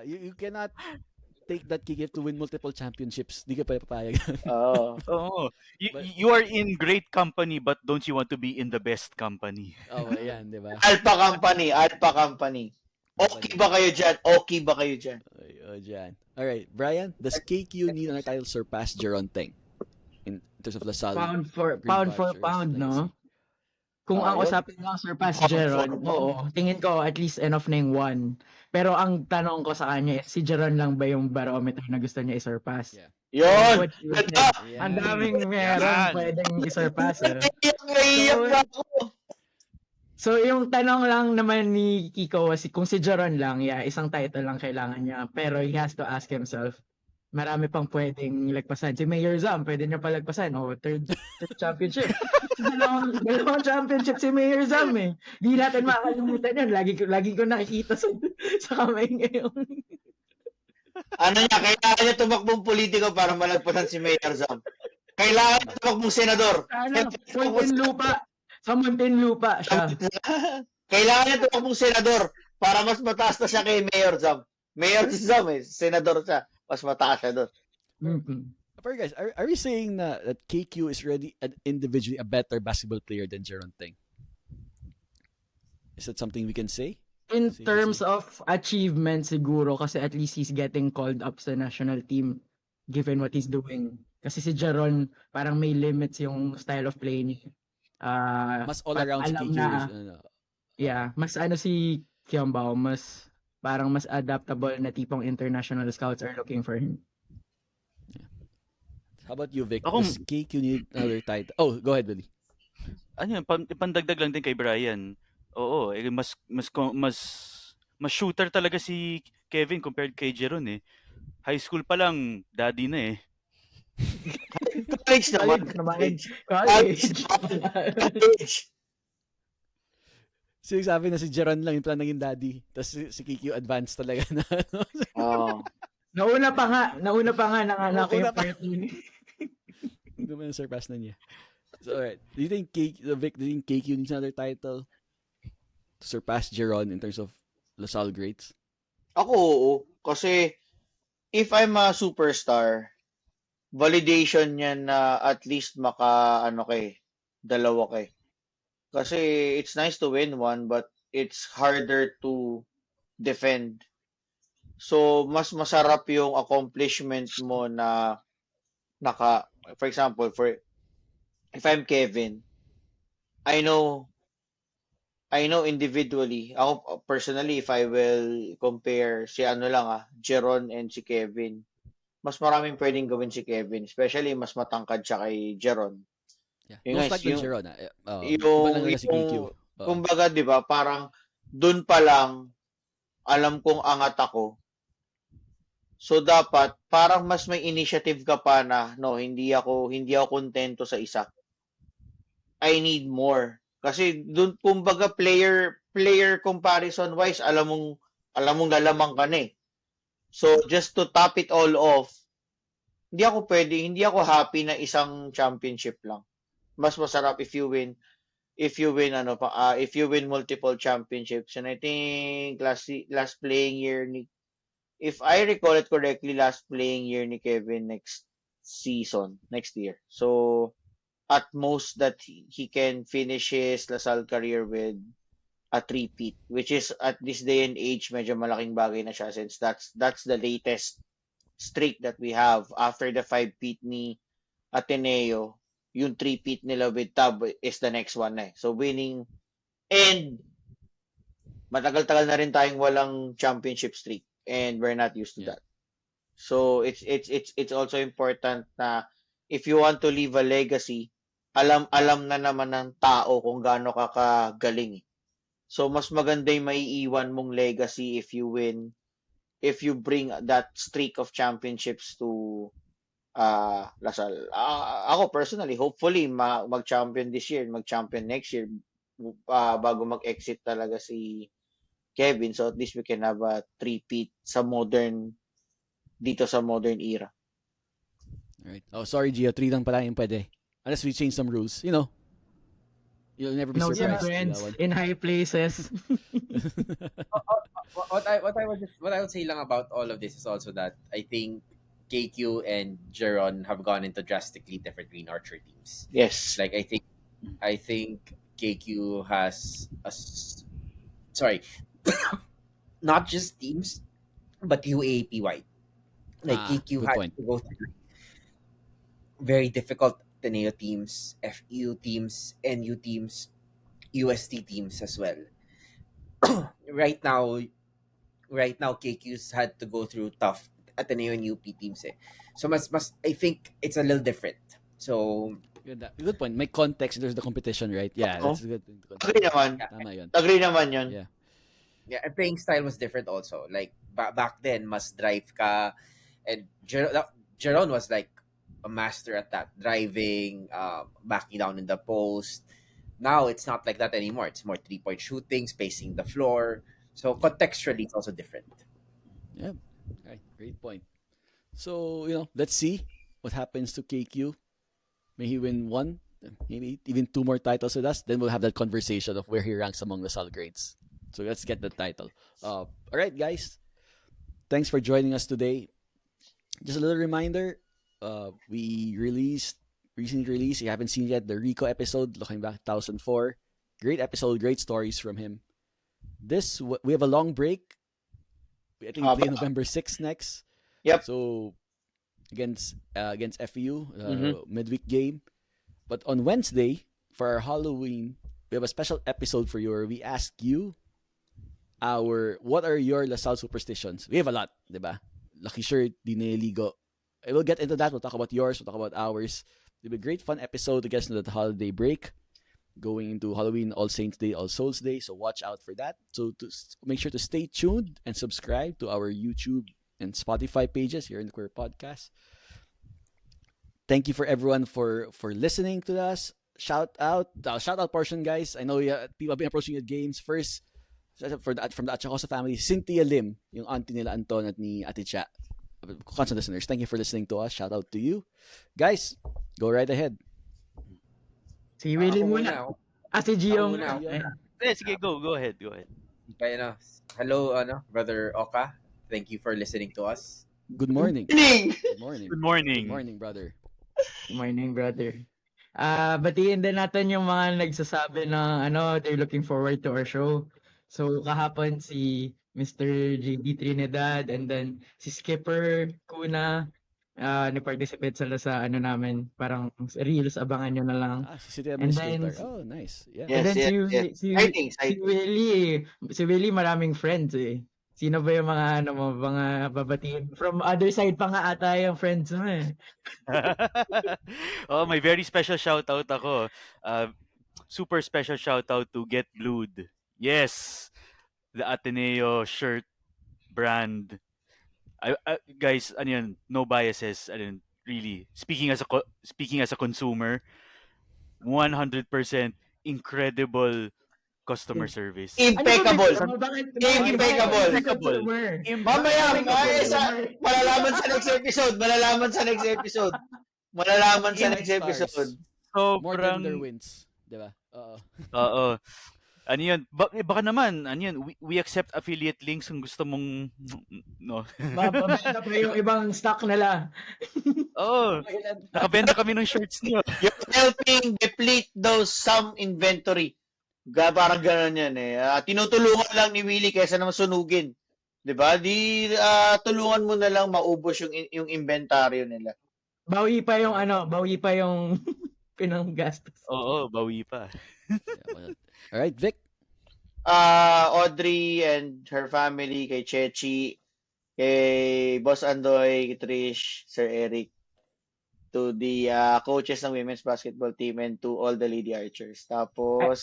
you cannot take that kick to win multiple championships. Di ka pa papayag. Oo. Oo. You are in great company but don't you want to be in the best company? Oh, ayan, di ba? Alpha Company. Okay ba kayo dyan? Oh, dyan. Alright, Brian, does KQ need another title surpass Jeron Teng in terms of LaSalle? Pound for pound, no? Kung ang Ayun. usapin lang surpass Jeron, oo, tingin ko at least enough na yung 1. Pero ang tanong ko sa kanya is, si Jeron lang ba yung barometer na gusto niya i-surpass? Yeah. Yun! What you Ganda! think? Ang daming meron Yan. pwedeng i-surpass. Eh. Naiiyak na ako. So, yung tanong lang naman ni Kiko was kung si Jeron lang, yeah, isang title lang kailangan niya. Pero he has to ask himself, marami pang pwedeng lagpasan. Si Mayor Zam, pwede niya pa lagpasan. Third championship. dalawang championship si Mayor Zam eh. Di natin makakalimutan yan. Lagi ko nakikita sa kamay ngayon. Ano niya, kailangan niya tumakbong politiko para malagpasan si Mayor Zam. Kailangan niya tumakbong senador. Sa Muntinlupa siya. Kailangan niya tumakbong senador para mas mataas na siya kay Mayor Zam. Mayor si Zam senador siya. Mas mataas siya doon. Mm-hmm. But guys, are we saying that KQ is really individually a better basketball player than Jeron Teng? Is that something we can say? In terms of achievement siguro kasi at least he's getting called up sa national team given what he's doing. Kasi si Jeron parang may limits yung style of play niya. Mas all around si KQ. Yeah, mas si Kiambao, mas parang mas adaptable na tipong international scouts are looking for him. How about you, Vic? Does KQ need another title? Oh, go ahead, Willie. Ano yun, pandagdag lang din kay Brian. Oo, mas shooter talaga si Kevin compared kay Jeron eh. High school pa lang, daddy na eh. College naman. College naman. College. College. College. Sabi na si Jeron lang yung plan naging daddy. Tapos si Kikyo advanced talaga na. Oh. Nauna pa nga nanganak Nauna yung pa. part yun. Hindi naman surpass na niya. So, alright. Do you think Vic, do you think KQ needs another title to surpass Jeron in terms of LaSalle greats? Ako, oo. Kasi, if I'm a superstar, validation yan na at least dalawa kay. Kasi, it's nice to win one, but it's harder to defend. So, mas masarap yung accomplishment mo na for example, if I'm Kevin, I know individually, ako personally, if I will compare si Jeron and si Kevin, mas maraming pwedeng gawin si Kevin, especially mas matangkad siya kay Jeron. Yeah. Yung No guys, slack than yung Jeron. Iba lang nila si KQ. kumbaga, 'di ba, parang dun pa lang alam kong angat ako. So dapat parang mas may initiative ka pa na no, hindi ako kontento sa isa. I need more. Kasi doon kumbaga player comparison wise, alam mong lalamang ka na eh. So just to top it all off, hindi ako happy na isang championship lang. Mas masarap if you win if you win multiple championships. And I think last playing year ni, if I recall it correctly, last playing year ni Kevin next year. So at most that he can finish his LaSalle career with a three-peat, which is at this day and age medyo malaking bagay na siya since that's the latest streak that we have after the 5-peat ni Ateneo. Yung three-peat nila with Tab is the next one na eh. So winning, and matagal-tagal na rin tayong walang championship streak and we're not used to that. So it's also important na if you want to leave a legacy, alam na naman ng tao kung gaano ka kagaling. So mas maganda yung maiiwan mong legacy if you bring that streak of championships to LaSalle. Ako personally, hopefully mag-champion this year, mag-champion next year bago mag-exit talaga si Kevin. So at least we can have a three-peat dito sa modern era. Alright. Oh, sorry Gio, 3 lang pala yung pwede. Unless we change some rules. You'll never be No surprised. friends in high places. What I would say lang about all of this is also that I think KQ and Jeron have gone into drastically different Green Archer teams. Yes. Like I think KQ has not just teams, but UAAP wide. Like KQ good had point. to go through very difficult Ateneo teams, FEU teams, NU teams, UST teams as well. right now KQ's had to go through tough Ateneo and UP teams eh. So mas I think it's a little different. So Good point. May context in terms of the competition, right? Yeah, that's a good thing to Agree naman. Tama yun. Agree naman yun. Yeah. Yeah, and playing style was different also. Like back then, mas drive ka, and Jeron was like a master at that, driving, backing down in the post. Now it's not like that anymore. It's more 3-point shooting, spacing the floor. So contextually, it's also different. Yeah. Okay, great point. So, let's see what happens to KQ. May he win 1, maybe even 2 more titles with us. Then we'll have that conversation of where he ranks among LaSalle grades. So let's get the title. All right, guys. Thanks for joining us today. Just a little reminder, we recently released, you haven't seen yet, the Rico episode, looking back 2004. Great episode, great stories from him. We have a long break. I think we play November 6th next. Yep. So against FEU, midweek game. But on Wednesday, for our Halloween, we have a special episode for you where we ask you what are your LaSalle superstitions? We have a lot, diba? Lucky shirt, di nililigo. I will get into that. We'll talk about yours. We'll talk about ours. It'll be a great fun episode to get into the holiday break. Going into Halloween, All Saints Day, All Souls Day. So watch out for that. So to make sure to stay tuned and subscribe to our YouTube and Spotify pages here in the Queer Podcast. Thank you for everyone for listening to us. Shout out portion, guys. I know people have been approaching you at games. First, from the Achacosa family, Cynthia Lim, yung auntie nila Anton at ni Ate Cha. Constant listeners, thank you for listening to us. Shout out to you. Guys, go right ahead. Si Willie Ako muna. ako. Si Gio Ako muna. muna. Sige, go ahead. Kaya hello, Brother Oka. Thank you for listening to us. Good morning. Good morning. Good morning. Good morning, brother. Good morning, brother. Batiin din natin yung mga nagsasabi na they're looking forward to our show. So kahapon si Mr. JD Trinidad and then si Skipper Kuna nag-participate sila sa namin, parang reels, abangan nyo na lang. Si City And Administrator. then- Oh, nice. Yeah. And then Yes. Exciting. si Willie maraming friends eh. Sino ba yung mga mga babatiin? From other side pa nga ata yung friends mo eh. Oh, may very special shoutout ako. Super special shoutout to Get Blued. Yes, the Ateneo shirt brand. Guys, no biases. Really, speaking as a consumer, 100% incredible customer service. Impeccable. Bakit? Impeccable. Mamaya, malalaman sa next episode. More than their Sobrang wins. Diba? Oo. Oo. Baka naman, we accept affiliate links kung gusto mong no. Mababenta pa yung ibang stock nila. Oo. Nakabenta kami ng shirts niyo. You're helping deplete some inventory. Parang gano'n yan eh. Tinutulungan lang ni Willie kaysa naman sunugin. 'Di ba? Tulungan mo na lang maubos yung inventaryo nila. Bawi pa yung pinanggastos. Oo, bawi pa. All right, Vic. Audrey and her family, kay Chechi, kay Boss Andoy, kay Trish, Sir Eric, to the coaches ng women's basketball team and to all the lady archers. Tapos,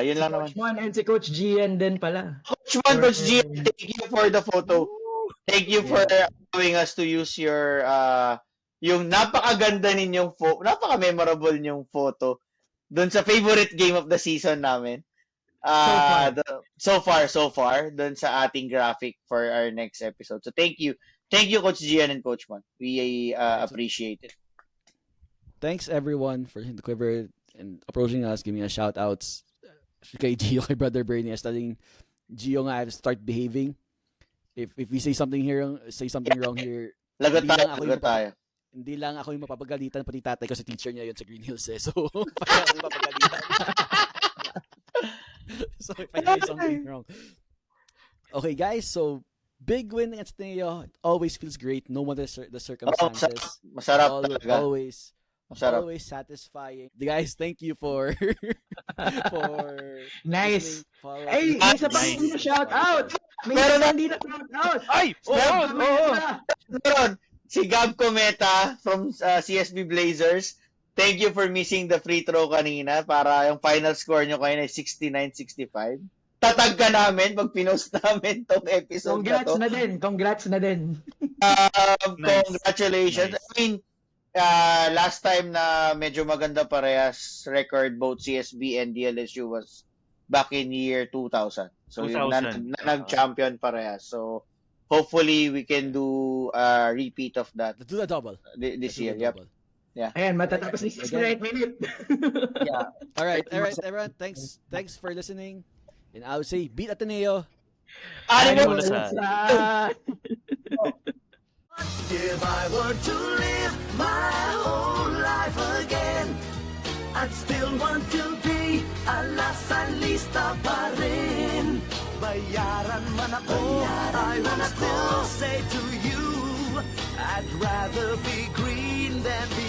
yun lang naman. Coach Mon and si Coach Gian din pala. Coach Mon, Coach G, thank you for the photo. Thank you for allowing us to use your, yung napakaganda ninyong napaka-memorable ninyong photo doon sa favorite game of the season namin. So far, doon sa ating graphic for our next episode. So thank you. Thank you, Coach Gian and Coach Mon. We appreciate it. Thanks everyone for the Quiver and approaching us, giving us shout outs. Kay Gio, kay Brother Bernie, studying Gio nga to start behaving. If we say something wrong here, Lagot tayo. Hindi lang ako yung mapapagalitan, pati tatay ko sa teacher niya yun sa Green Hills eh. So, parang ako yung mapapagalitan. So, if I say something wrong. Okay, guys. So, big win against Ateneo. It always feels great, no matter the circumstances. Masarap talaga. Always satisfying. Guys, thank you for Nice. listening. Ay, may isa pang hindi na shout out. Meron na- hindi na shout out. Ay! Oo! Meron, si Gab Cometa from CSB Blazers. Thank you for missing the free throw kanina para yung final score nyo kanina ay 69-65. Tatag ka namin pag pinost namin tong episode na to. Congrats na din. Nice. Congratulations. Nice. I mean, last time na medyo maganda parehas record both CSB and DLSU was back in year 2000. So, 2000. nag-champion parehas. So, hopefully, we can do a repeat of that Let's do the double. this Let's do year. the Yep. double. Ayan, matatapos ni 69th minute. Yeah. All right, everyone. Thanks for listening. And I would say, beat Ateneo. Ano Sa... If I were to live my whole life again, I'd still want to be a lasalista pa rin. Bayaran man ako, I will still say to you, I'd rather be green than be